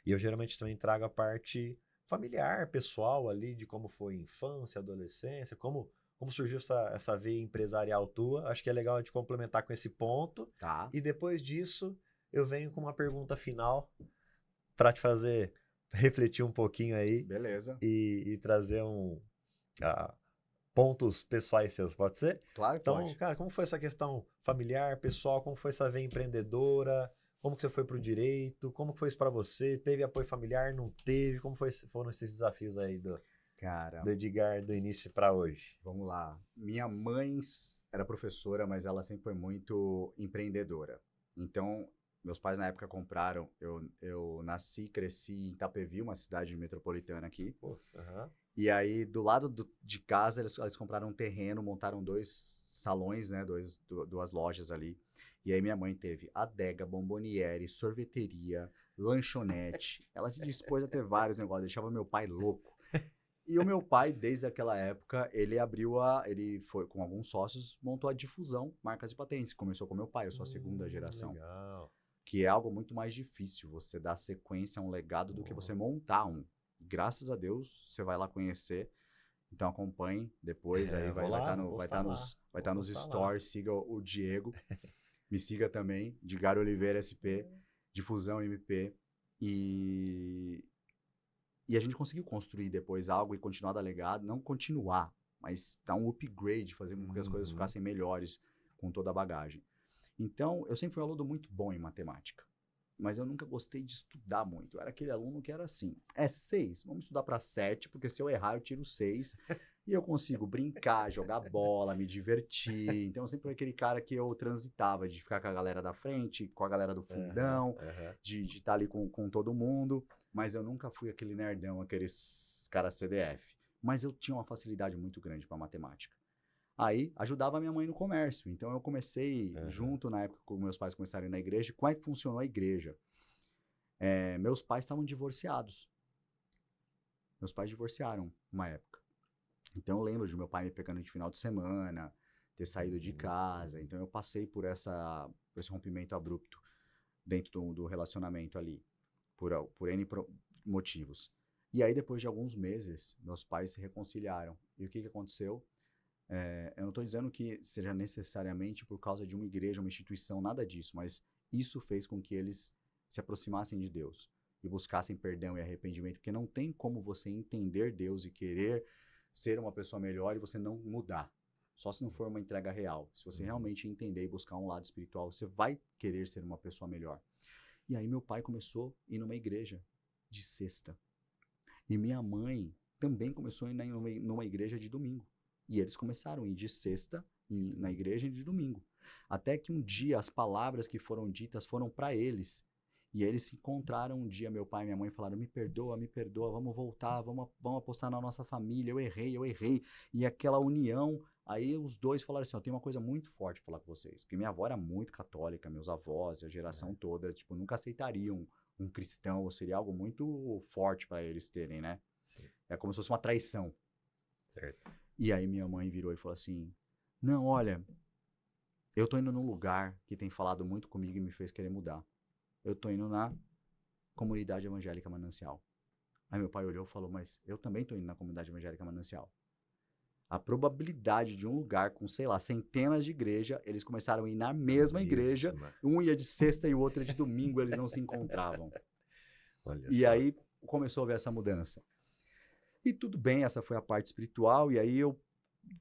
E eu geralmente também trago a parte familiar, pessoal ali, de como foi a infância, adolescência, como surgiu essa veia empresarial tua. Acho que é legal a gente complementar com esse ponto. Tá. E depois disso, eu venho com uma pergunta final para te fazer refletir um pouquinho aí. Beleza. E trazer pontos pessoais seus, pode ser? Claro que Então, pode. cara, como foi essa questão familiar, pessoal? Como foi essa veia empreendedora? Como que você foi pro direito? Como que foi isso para você? Teve apoio familiar? Não teve? Como foram esses desafios aí do Edgar do início para hoje? Vamos lá. Minha mãe era professora, mas ela sempre foi muito empreendedora. Então, meus pais na época compraram. Eu nasci e cresci em Itapevi, uma cidade metropolitana aqui. E aí, do lado de casa, eles compraram um terreno, montaram 2 salões, né? Duas lojas ali. E aí minha mãe teve adega, bomboniere, sorveteria, lanchonete. Ela se dispôs a ter vários negócios, deixava meu pai louco. E o meu pai, desde aquela época, ele foi com alguns sócios, montou a Difusão Marcas e Patentes. Começou com meu pai, eu sou a segunda geração. Legal. Que é algo muito mais difícil, você dar sequência a um legado do que você montar um. Graças a Deus, você vai lá conhecer. Então acompanhe depois, aí vai estar nos stories, siga o Diego. Me siga também, Edgar Oliveira SP, Difusão MP. E a gente conseguiu construir depois algo e continuar a dar legado. Não continuar, mas dar um upgrade, fazer com que as coisas ficassem melhores com toda a bagagem. Então, eu sempre fui um aluno muito bom em matemática. Mas eu nunca gostei de estudar muito. Eu era aquele aluno que era assim, 6, vamos estudar para 7, porque se eu errar eu tiro 6. E eu consigo brincar, jogar bola, me divertir. Então, eu sempre fui aquele cara que eu transitava, de ficar com a galera da frente, com a galera do fundão, de estar ali com todo mundo. Mas eu nunca fui aquele nerdão, aqueles cara CDF. Mas eu tinha uma facilidade muito grande para matemática. Aí, ajudava a minha mãe no comércio. Então, eu comecei junto, na época que meus pais começaram a ir na igreja. Como é que funcionou a igreja? Meus pais estavam divorciados. Meus pais divorciaram uma época. Então, eu lembro de meu pai me pegando de final de semana, ter saído de casa. Então, eu passei por esse rompimento abrupto dentro do relacionamento ali, por N motivos. E aí, depois de alguns meses, meus pais se reconciliaram. E o que aconteceu? Eu não estou dizendo que seja necessariamente por causa de uma igreja, uma instituição, nada disso, mas isso fez com que eles se aproximassem de Deus e buscassem perdão e arrependimento, porque não tem como você entender Deus e querer ser uma pessoa melhor e você não mudar. Só se não for uma entrega real. Se você realmente entender e buscar um lado espiritual, você vai querer ser uma pessoa melhor. E aí meu pai começou a ir numa igreja de sexta. E minha mãe também começou a ir numa igreja de domingo. E eles começaram a ir de sexta na igreja e de domingo. Até que um dia as palavras que foram ditas foram para eles. E eles se encontraram um dia, meu pai e minha mãe falaram, me perdoa, vamos voltar, vamos apostar na nossa família, eu errei. E aquela união, aí os dois falaram assim, eu tenho uma coisa muito forte para falar com vocês. Porque minha avó era muito católica, meus avós, a geração toda, nunca aceitariam um cristão, ou seria algo muito forte para eles terem, né? Sim. É como se fosse uma traição. Certo. E aí minha mãe virou e falou assim, não, olha, eu tô indo num lugar que tem falado muito comigo e me fez querer mudar. Eu tô indo na Comunidade Evangélica Manancial. Aí meu pai olhou e falou, mas eu também tô indo na Comunidade Evangélica Manancial. A probabilidade de um lugar com, sei lá, centenas de igrejas, eles começaram a ir na mesma igreja, um ia de sexta e o outro ia de domingo, eles não se encontravam. Olha e só. Aí começou a haver essa mudança. E tudo bem, essa foi a parte espiritual, e aí eu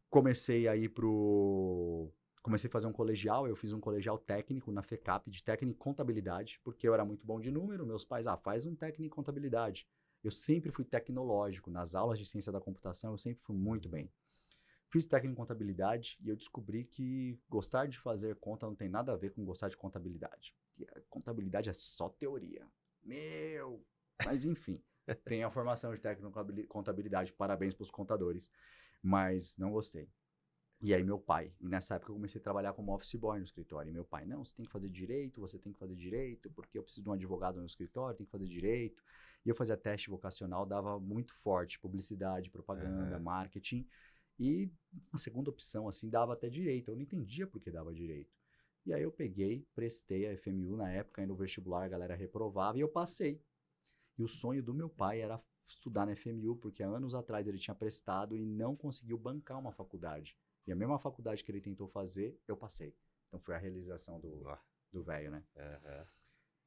comecei a ir comecei a fazer um colegial, eu fiz um colegial técnico na FECAP, de técnico em contabilidade, porque eu era muito bom de número, meus pais, faz um técnico em contabilidade. Eu sempre fui tecnológico, nas aulas de ciência da computação eu sempre fui muito bem. Fiz técnico em contabilidade e eu descobri que gostar de fazer conta não tem nada a ver com gostar de contabilidade. Porque a contabilidade é só teoria. Mas enfim, tenho a formação de técnico em contabilidade, parabéns para os contadores, mas não gostei. E aí meu pai, e nessa época eu comecei a trabalhar como office boy no escritório. E meu pai, não, você tem que fazer direito, porque eu preciso de um advogado no escritório, tem que fazer direito. E eu fazia teste vocacional, dava muito forte, publicidade, propaganda, Aham. marketing. E a segunda opção, assim, dava até direito. Eu não entendia por que dava direito. E aí eu peguei, prestei a FMU na época, aí no vestibular a galera reprovava e eu passei. E o sonho do meu pai era estudar na FMU, porque há anos atrás ele tinha prestado e não conseguiu bancar uma faculdade. E a mesma faculdade que ele tentou fazer, eu passei. Então foi a realização Ó, do velho, né? aham.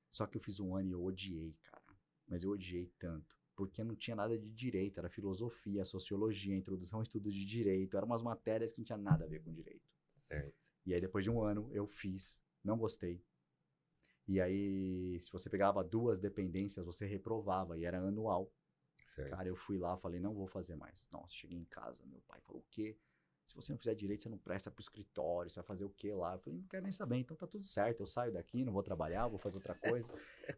Só que eu fiz um ano e eu odiei, cara. Mas eu odiei tanto. Porque não tinha nada de direito, era filosofia, sociologia, introdução ao estudo de direito, eram umas matérias que não tinha nada a ver com direito. Certo. E aí depois de um ano eu fiz, não gostei. E aí, se você pegava 2 dependências, você reprovava e era anual. Certo. Cara, eu fui lá, falei, não vou fazer mais. Nossa, cheguei em casa, meu pai falou, o quê? Se você não fizer direito, você não presta pro escritório, você vai fazer o quê lá? Eu falei, não quero nem saber, então tá tudo certo, eu saio daqui, não vou trabalhar, vou fazer outra coisa.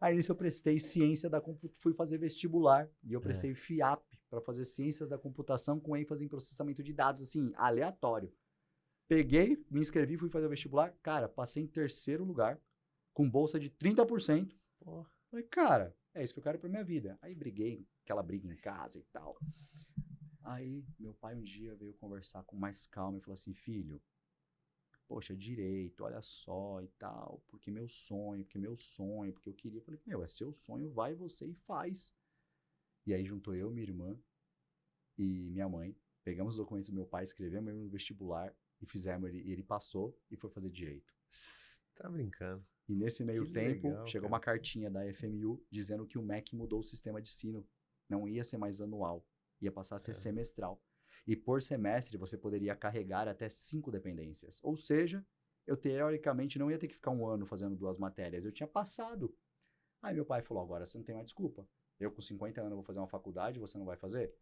Aí nisso eu prestei ciência da computação, fui fazer vestibular, e eu prestei FIAP, para fazer ciências da computação com ênfase em processamento de dados, assim, aleatório. Peguei, me inscrevi, fui fazer o vestibular, cara, passei em 3º lugar, com bolsa de 30%. Pô, Falei, cara, é isso que eu quero pra minha vida. Aí briguei, aquela briga em casa e tal. Aí meu pai um dia veio conversar com mais calma e falou assim, filho, poxa, direito, olha só e tal, porque meu sonho, porque eu queria. Eu falei, meu, é seu sonho, vai você e faz. E aí juntou eu, minha irmã e minha mãe, pegamos os documentos do meu pai, escrevemos ele no vestibular e fizemos, ele passou e foi fazer direito. tá brincando. E nesse meio Que tempo, legal, chegou cara. uma cartinha da FMU dizendo que o MEC mudou o sistema de ensino. Não ia ser mais anual, ia passar a ser semestral. E por semestre você poderia carregar até 5 dependências. Ou seja, eu teoricamente não ia ter que ficar um ano fazendo 2 matérias. Eu tinha passado. Aí meu pai falou, agora você não tem mais desculpa. Eu com 50 anos vou fazer uma faculdade, você não vai fazer?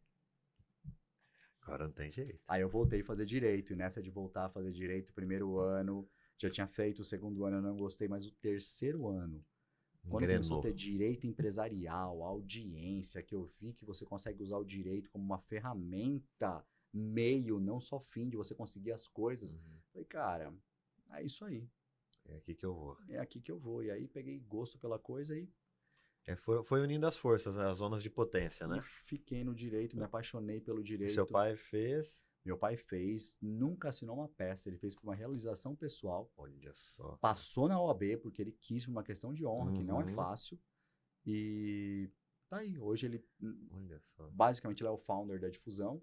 Agora não tem jeito. Aí eu voltei a fazer direito. E nessa de voltar a fazer direito, primeiro ano, já tinha feito, o segundo ano eu não gostei, mas o 3º ano, quando começou a Engrenou. ter direito empresarial, audiência, que eu vi que você consegue usar o direito como uma ferramenta, meio, não só fim de você conseguir as coisas, falei, cara, é isso aí, É aqui que eu vou. é aqui que eu vou. E aí peguei gosto pela coisa Foi unindo as forças, as zonas de potência, e né? fiquei no direito, me apaixonei pelo E direito. seu pai fez. Meu pai fez, nunca assinou uma peça, ele fez por uma realização pessoal. Olha só. Passou na OAB porque ele quis por uma questão de honra, que não é Uhum. fácil. E tá aí. Hoje ele, Olha só. basicamente, ele é o founder da difusão.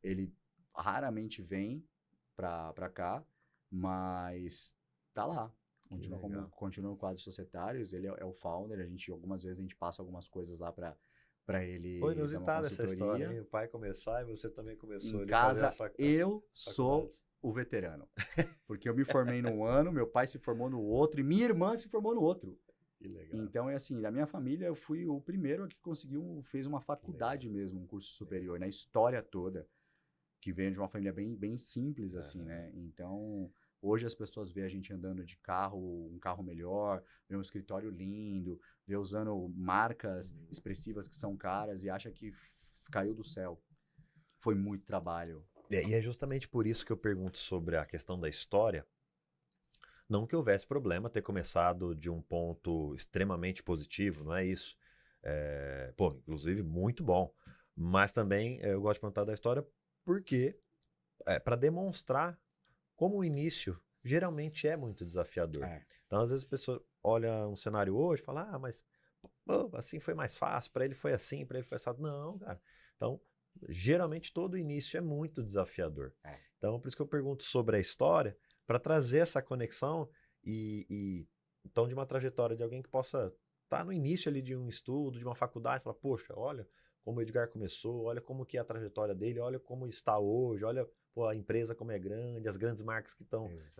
Ele raramente vem pra cá, mas tá lá. Continua no quadro societários, ele é o founder. Algumas vezes a gente passa algumas coisas lá pra ele Foi dar uma inusitada essa história, consultoria. hein? O pai começar e você também começou Em ali a fazer casa, as eu sou faculdades. o veterano. Porque eu me formei num ano, meu pai se formou no outro e minha irmã se formou no outro. Que legal. Então, é assim, da minha família, eu fui o primeiro que fez uma faculdade mesmo, um curso superior, na história toda, que veio de uma família bem simples, assim, né? Então, hoje as pessoas veem a gente andando de carro, um carro melhor, vê um escritório lindo, vê usando marcas expressivas que são caras e acha que caiu do céu. Foi muito trabalho. E é justamente por isso que eu pergunto sobre a questão da história. Não que houvesse problema ter começado de um ponto extremamente positivo, não é isso. Pô, inclusive, muito bom. Mas também eu gosto de perguntar da história porque para demonstrar como o início geralmente é muito desafiador. Então, às vezes, a pessoa olha um cenário hoje e fala, mas pô, assim foi mais fácil, para ele foi assim, para ele foi assim. Não, cara. Então, geralmente todo início é muito desafiador. Então, por isso que eu pergunto sobre a história, para trazer essa conexão então de uma trajetória de alguém que possa estar no início ali de um estudo, de uma faculdade, falar, poxa, olha como o Edgar começou, olha como que é a trajetória dele, olha como está hoje, olha pô, a empresa como é grande, as grandes marcas que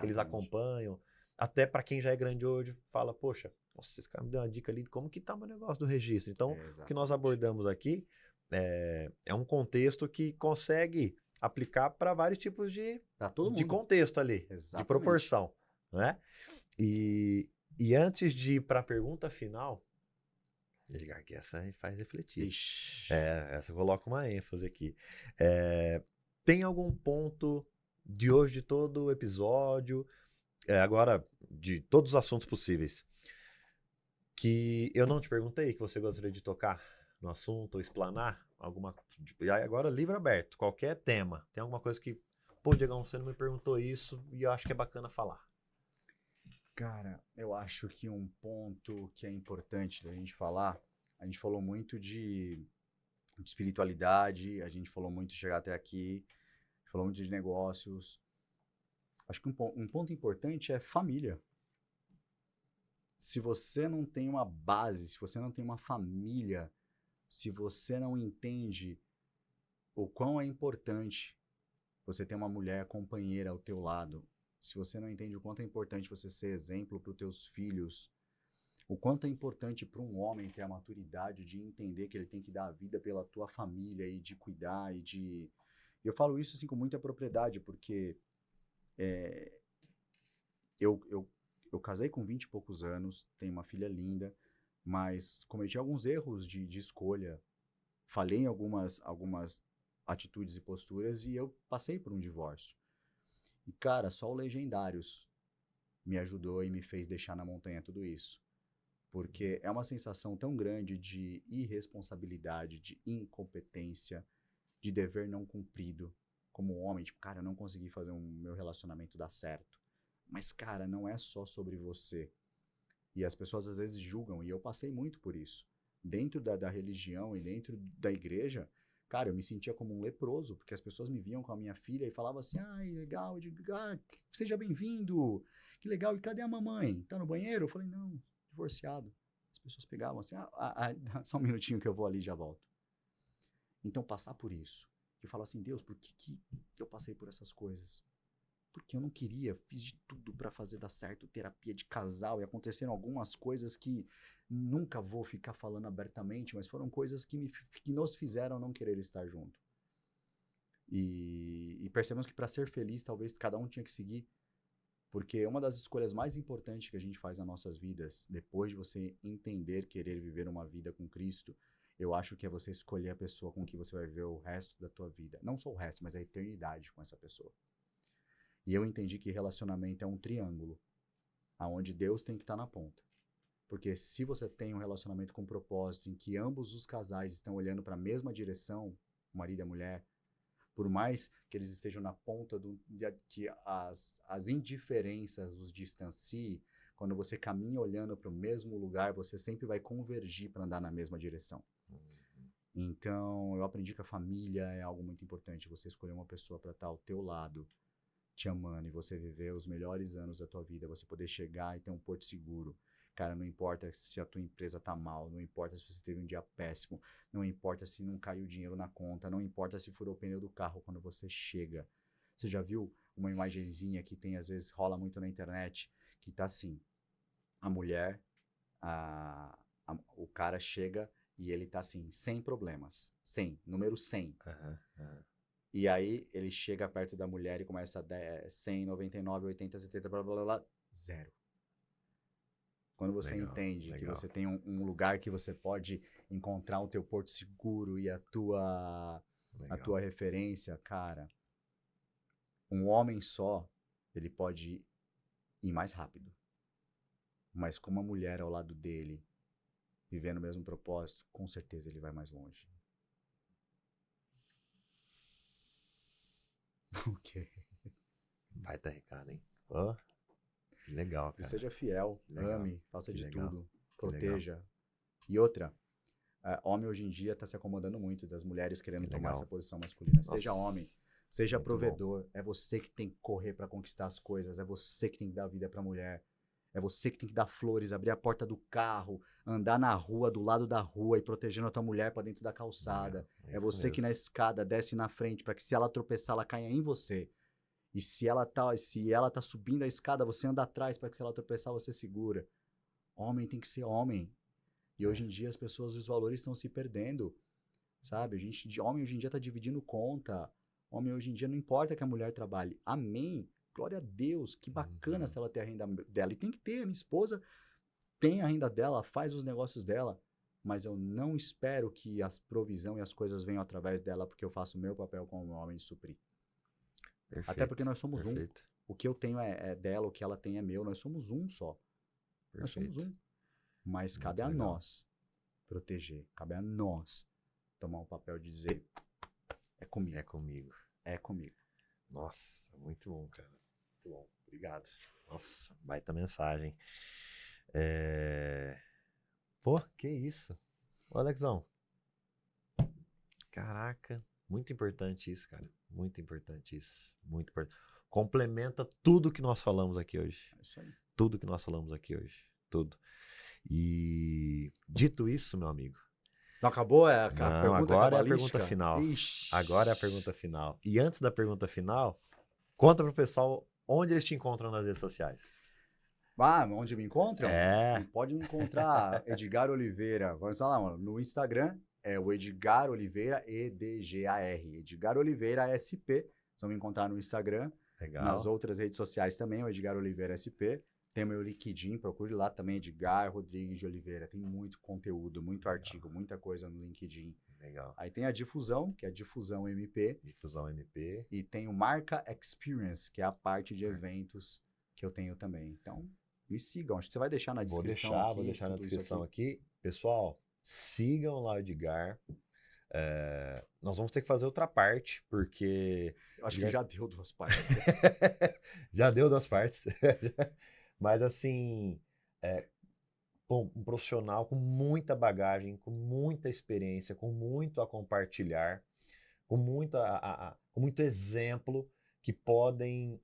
eles acompanham, até para quem já é grande hoje, fala, poxa, nossa, esse cara me deu uma dica ali de como que tá o negócio do registro. Então, o que nós abordamos aqui é um contexto que consegue aplicar para vários tipos de contexto ali, de proporção, né? E antes de ir para a pergunta final, Edgar, que essa faz refletir. Essa coloca uma ênfase aqui. Tem algum ponto de hoje, de todo o episódio, agora de todos os assuntos possíveis, que eu não te perguntei, que você gostaria de tocar no assunto ou explanar alguma. E aí agora livro aberto, qualquer tema. Tem alguma coisa que, pô, Diegão, você não me perguntou isso e eu acho que é bacana falar. Cara, eu acho que um ponto que é importante da gente falar, a gente falou muito de espiritualidade, a gente falou muito de chegar até aqui, falou muito de negócios. Acho que um ponto importante é família. Se você não tem uma base, se você não tem uma família, se você não entende o quão é importante você ter uma mulher companheira ao teu lado, se você não entende o quanto é importante você ser exemplo para os teus filhos, o quanto é importante para um homem ter a maturidade de entender que ele tem que dar a vida pela tua família e de cuidar e de... Eu falo isso assim com muita propriedade, porque eu casei com 20 e poucos anos, tenho uma filha linda, mas cometi alguns erros de escolha, falhei em algumas atitudes e posturas e eu passei por um divórcio. E, cara, só o Legendários me ajudou e me fez deixar na montanha tudo isso. Porque é uma sensação tão grande de irresponsabilidade, de incompetência, de dever não cumprido. Como homem, tipo, cara, eu não consegui fazer meu relacionamento dar certo. Mas, cara, não é só sobre você. E as pessoas às vezes julgam, e eu passei muito por isso. Dentro da religião e dentro da igreja, cara, eu me sentia como um leproso, porque as pessoas me viam com a minha filha e falavam assim, ai, legal, eu digo, seja bem-vindo, que legal, e cadê a mamãe? Tá no banheiro? Eu falei, não, divorciado. As pessoas pegavam assim, só um minutinho que eu vou ali e já volto. Então, passar por isso, eu falo assim, Deus, por que eu passei por essas coisas? Porque eu não queria, fiz de tudo para fazer dar certo, terapia de casal, e aconteceram algumas coisas que nunca vou ficar falando abertamente, mas foram coisas que nos fizeram não querer estar junto. E percebemos que para ser feliz, talvez cada um tinha que seguir, porque uma das escolhas mais importantes que a gente faz nas nossas vidas, depois de você entender, querer viver uma vida com Cristo, eu acho que é você escolher a pessoa com que você vai viver o resto da tua vida. Não só o resto, mas a eternidade com essa pessoa. E eu entendi que relacionamento é um triângulo, aonde Deus tem que estar na ponta. Porque se você tem um relacionamento com propósito, em que ambos os casais estão olhando para a mesma direção, o marido e a mulher, por mais que eles estejam na ponta que as indiferenças os distanciem, quando você caminha olhando para o mesmo lugar, você sempre vai convergir para andar na mesma direção. Então, eu aprendi que a família é algo muito importante. Você escolher uma pessoa para estar ao teu lado, te amando, e você viver os melhores anos da tua vida, você poder chegar e ter um porto seguro. Cara, não importa se a tua empresa tá mal, não importa se você teve um dia péssimo, não importa se não caiu dinheiro na conta, não importa se furou o pneu do carro quando você chega. Você já viu uma imagenzinha que tem, às vezes, rola muito na internet, que tá assim, a mulher, o cara chega e ele tá assim, sem problemas, 100, número 100. E aí ele chega perto da mulher e começa a 10, 100, 99, 80, 70, blá, blá, blá, blá, zero. Quando você entende que você tem um lugar que você pode encontrar o teu porto seguro e a tua referência, cara, um homem só, ele pode ir mais rápido. Mas com uma mulher ao lado dele, vivendo o mesmo propósito, com certeza ele vai mais longe. O quê? Vai ter recado, hein? Oh, que legal, cara. Seja fiel, legal. ame, faça Que de legal. tudo, proteja. E outra, homem hoje em dia está se acomodando muito das mulheres querendo tomar essa posição masculina. Nossa. Seja homem, seja muito provedor. Bom. É você que tem que correr para conquistar as coisas. É você que tem que dar vida para a mulher. É você que tem que dar flores, abrir a porta do carro, andar na rua, do lado da rua e protegendo a tua mulher para dentro da calçada. É você mesmo. Que na escada desce na frente para que se ela tropeçar, ela caia em você. E se ela tá subindo a escada, você anda atrás para que se ela tropeçar, você segura. Homem tem que ser homem. E hoje em dia as pessoas, os valores estão se perdendo, sabe? Homem hoje em dia tá dividindo conta. Homem hoje em dia não importa que a mulher trabalhe. Amém. Glória a Deus. Que bacana se ela ter a renda dela. E tem que ter. A minha esposa tem a renda dela, faz os negócios dela. Mas eu não espero que a provisão e as coisas venham através dela, porque eu faço o meu papel como homem de suprir. Até porque nós somos um. Perfeito. O que eu tenho é dela, o que ela tem é meu. Nós somos um só. Nós somos um. Mas cabe a nós proteger. Cabe a nós tomar o papel de dizer: é comigo. É comigo. É comigo. Nossa, muito bom, cara. Muito bom. Obrigado. Nossa, baita mensagem. Pô, que isso? Ô, Alexão. Caraca, muito importante isso, cara. Muito importante isso. Muito importante. Complementa tudo que nós falamos aqui hoje. É isso aí. Tudo que nós falamos aqui hoje. Tudo. E dito isso, meu amigo. Não acabou? Não, Pergunta agora é a cabalística? pergunta final. Ixi. Agora é a pergunta final. E antes da pergunta final, conta pro pessoal onde eles te encontram nas redes sociais. Ah, onde me encontram? É. Pode me encontrar, Edgar Oliveira. Vamos lá, mano. No Instagram é o Edgar Oliveira, EDGAR. Edgar Oliveira SP. Vocês vão me encontrar no Instagram. Legal. Nas outras redes sociais também, o Edgar Oliveira SP. Tem o meu LinkedIn, procure lá também, Edgar Rodrigues de Oliveira. Tem muito conteúdo, muito artigo, muita coisa no LinkedIn. Legal. Aí tem a Difusão, que é a Difusão MP. Difusão MP. E tem o Marca Experience, que é a parte de eventos que eu tenho também. Então, me sigam. Acho que você vai deixar na descrição aqui. Vou deixar na tudo isso descrição aqui. Pessoal, sigam lá o Edgar. Nós vamos ter que fazer outra parte, porque... Acho que já deu 2 partes. Já deu 2 partes. Mas assim, um profissional com muita bagagem, com muita experiência, com muito a compartilhar, com muito exemplo, que podem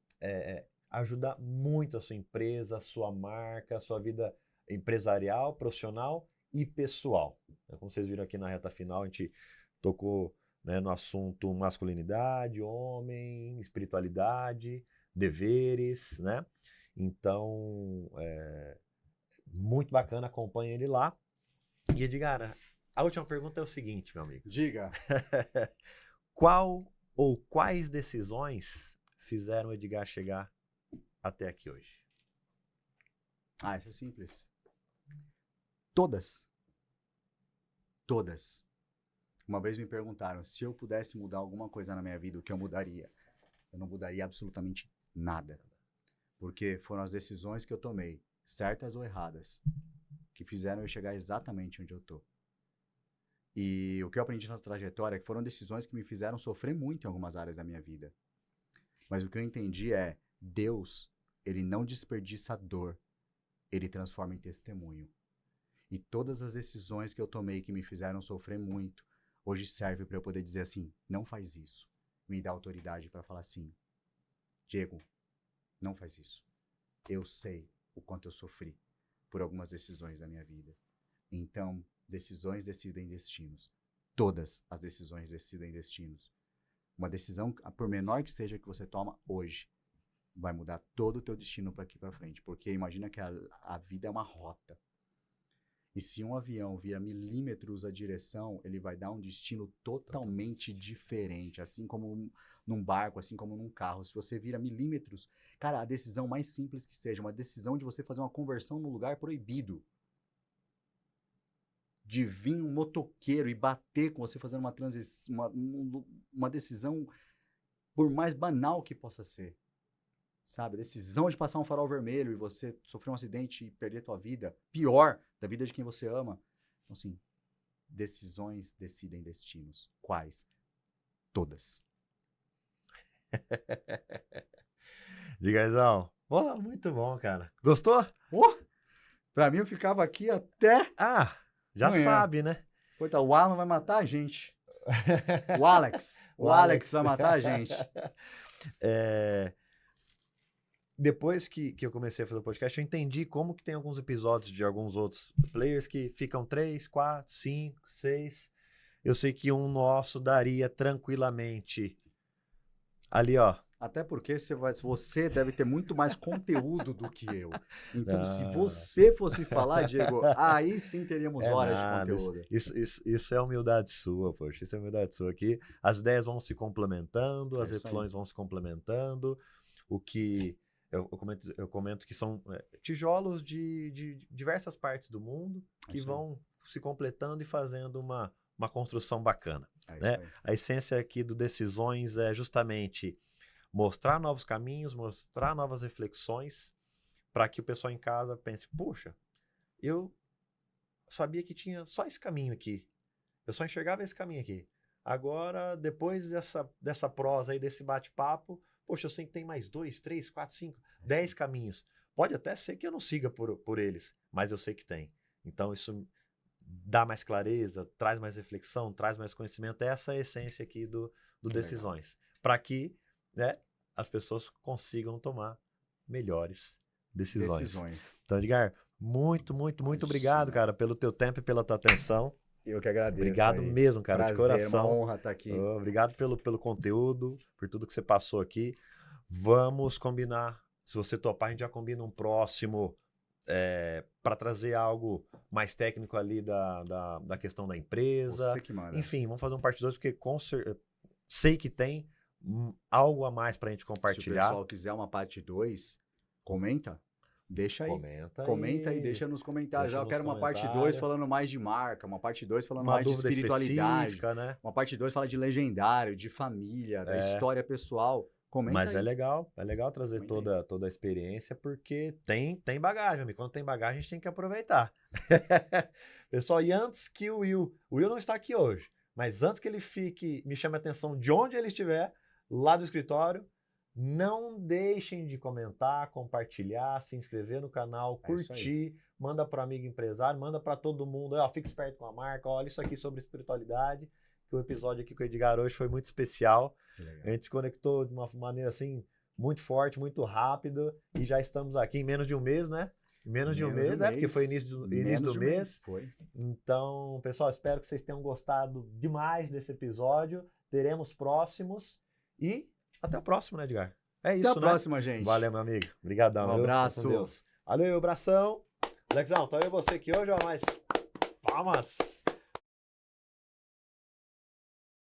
ajudar muito a sua empresa, a sua marca, a sua vida empresarial, profissional e pessoal. Como vocês viram aqui na reta final, a gente tocou, né, no assunto masculinidade, homem, espiritualidade, deveres, né? Então, muito bacana, acompanha ele lá. E Edgar, a última pergunta é o seguinte, meu amigo. Diga. Qual ou quais decisões fizeram o Edgar chegar até aqui hoje? Isso é simples. Todas. Todas. Uma vez me perguntaram se eu pudesse mudar alguma coisa na minha vida, o que eu mudaria? Eu não mudaria absolutamente nada. Porque foram as decisões que eu tomei, certas ou erradas, que fizeram eu chegar exatamente onde eu tô. E o que eu aprendi nessa trajetória é que foram decisões que me fizeram sofrer muito em algumas áreas da minha vida. Mas o que eu entendi é, Deus, ele não desperdiça dor, ele transforma em testemunho. E todas as decisões que eu tomei que me fizeram sofrer muito, hoje serve para eu poder dizer assim, não faz isso. Me dá autoridade para falar assim, Diego, não faz isso. Eu sei o quanto eu sofri por algumas decisões da minha vida. Então, decisões decidem destinos. Todas as decisões decidem destinos. Uma decisão, por menor que seja que você toma hoje, vai mudar todo o teu destino para aqui para frente. Porque imagina que a vida é uma rota. E se um avião vira milímetros a direção, ele vai dar um destino totalmente diferente. Assim como num barco, assim como num carro. Se você vira milímetros, cara, a decisão mais simples que seja, uma decisão de você fazer uma conversão num lugar proibido. De vir um motoqueiro e bater com você fazendo uma decisão, por mais banal que possa ser. Sabe, a decisão de passar um farol vermelho e você sofrer um acidente e perder tua vida, pior, da vida de quem você ama. Então, assim, decisões decidem destinos. Quais? Todas. Edgarzão, muito bom, cara. Gostou? Pra mim, eu ficava aqui até... já amanhã. sabe, né? Coitado, o Alan vai matar a gente. O Alex. O Alex vai matar a gente. Depois que eu comecei a fazer o podcast, eu entendi como que tem alguns episódios de alguns outros players que ficam 3, 4, 5, 6. Eu sei que um nosso daria tranquilamente ali, ó. Até porque você deve ter muito mais conteúdo do que eu. Então, se você fosse falar, Diego, aí sim teríamos horas de conteúdo. Isso é humildade sua, poxa. Isso é humildade sua aqui. As ideias vão se complementando, as reflexões vão se complementando. O que... Eu comento que são tijolos de diversas partes do mundo que vão se completando e fazendo uma construção bacana. Né? A essência aqui do Decisões é justamente mostrar novos caminhos, mostrar novas reflexões, para que o pessoal em casa pense, puxa, eu sabia que tinha só esse caminho aqui. Eu só enxergava esse caminho aqui. Agora, depois dessa prosa aí, desse bate-papo, poxa, eu sei que tem mais 2, 3, 4, 5, 10 caminhos. Pode até ser que eu não siga por eles, mas eu sei que tem. Então, isso dá mais clareza, traz mais reflexão, traz mais conhecimento. Essa é a essência aqui do Decisões. Para que, né, as pessoas consigam tomar melhores decisões. Então, Edgar, muito obrigado, cara, pelo teu tempo e pela tua atenção. Eu que agradeço. Obrigado mesmo, cara, prazer, de coração. Uma honra estar aqui. Obrigado pelo conteúdo, por tudo que você passou aqui. Vamos combinar. Se você topar, a gente já combina um próximo para trazer algo mais técnico ali da questão da empresa. Você que manda. Enfim, vamos fazer um parte 2, porque sei que tem algo a mais para a gente compartilhar. Se o pessoal quiser uma parte 2, comenta. Deixa aí. Comenta aí, deixa nos comentários. Eu quero uma parte 2 falando mais de marca, uma parte 2 falando mais de espiritualidade, né? Uma parte 2 fala de legendário, de família, da história pessoal. Comenta. Mas aí. é legal trazer toda a experiência, porque tem bagagem, amigo. Quando tem bagagem, a gente tem que aproveitar. Pessoal, e antes que o Will não está aqui hoje, mas antes que ele me chame a atenção de onde ele estiver, lá do escritório, não deixem de comentar, compartilhar, se inscrever no canal, curtir, manda para amigo empresário, manda para todo mundo, fica esperto com a marca, olha isso aqui sobre espiritualidade, que o episódio aqui com o Edgar hoje foi muito especial. A gente se conectou de uma maneira assim, muito forte, muito rápida, e já estamos aqui em menos de um mês, né? Menos de um mês, porque foi início do mês. Foi. Então, pessoal, espero que vocês tenham gostado demais desse episódio. Teremos próximos e até o próximo, né, Edgar? É isso, até a próxima, gente. Valeu, meu amigo. Obrigadão. Um abraço. Valeu, abração. Alexão, então eu e você aqui hoje, ó, mas palmas.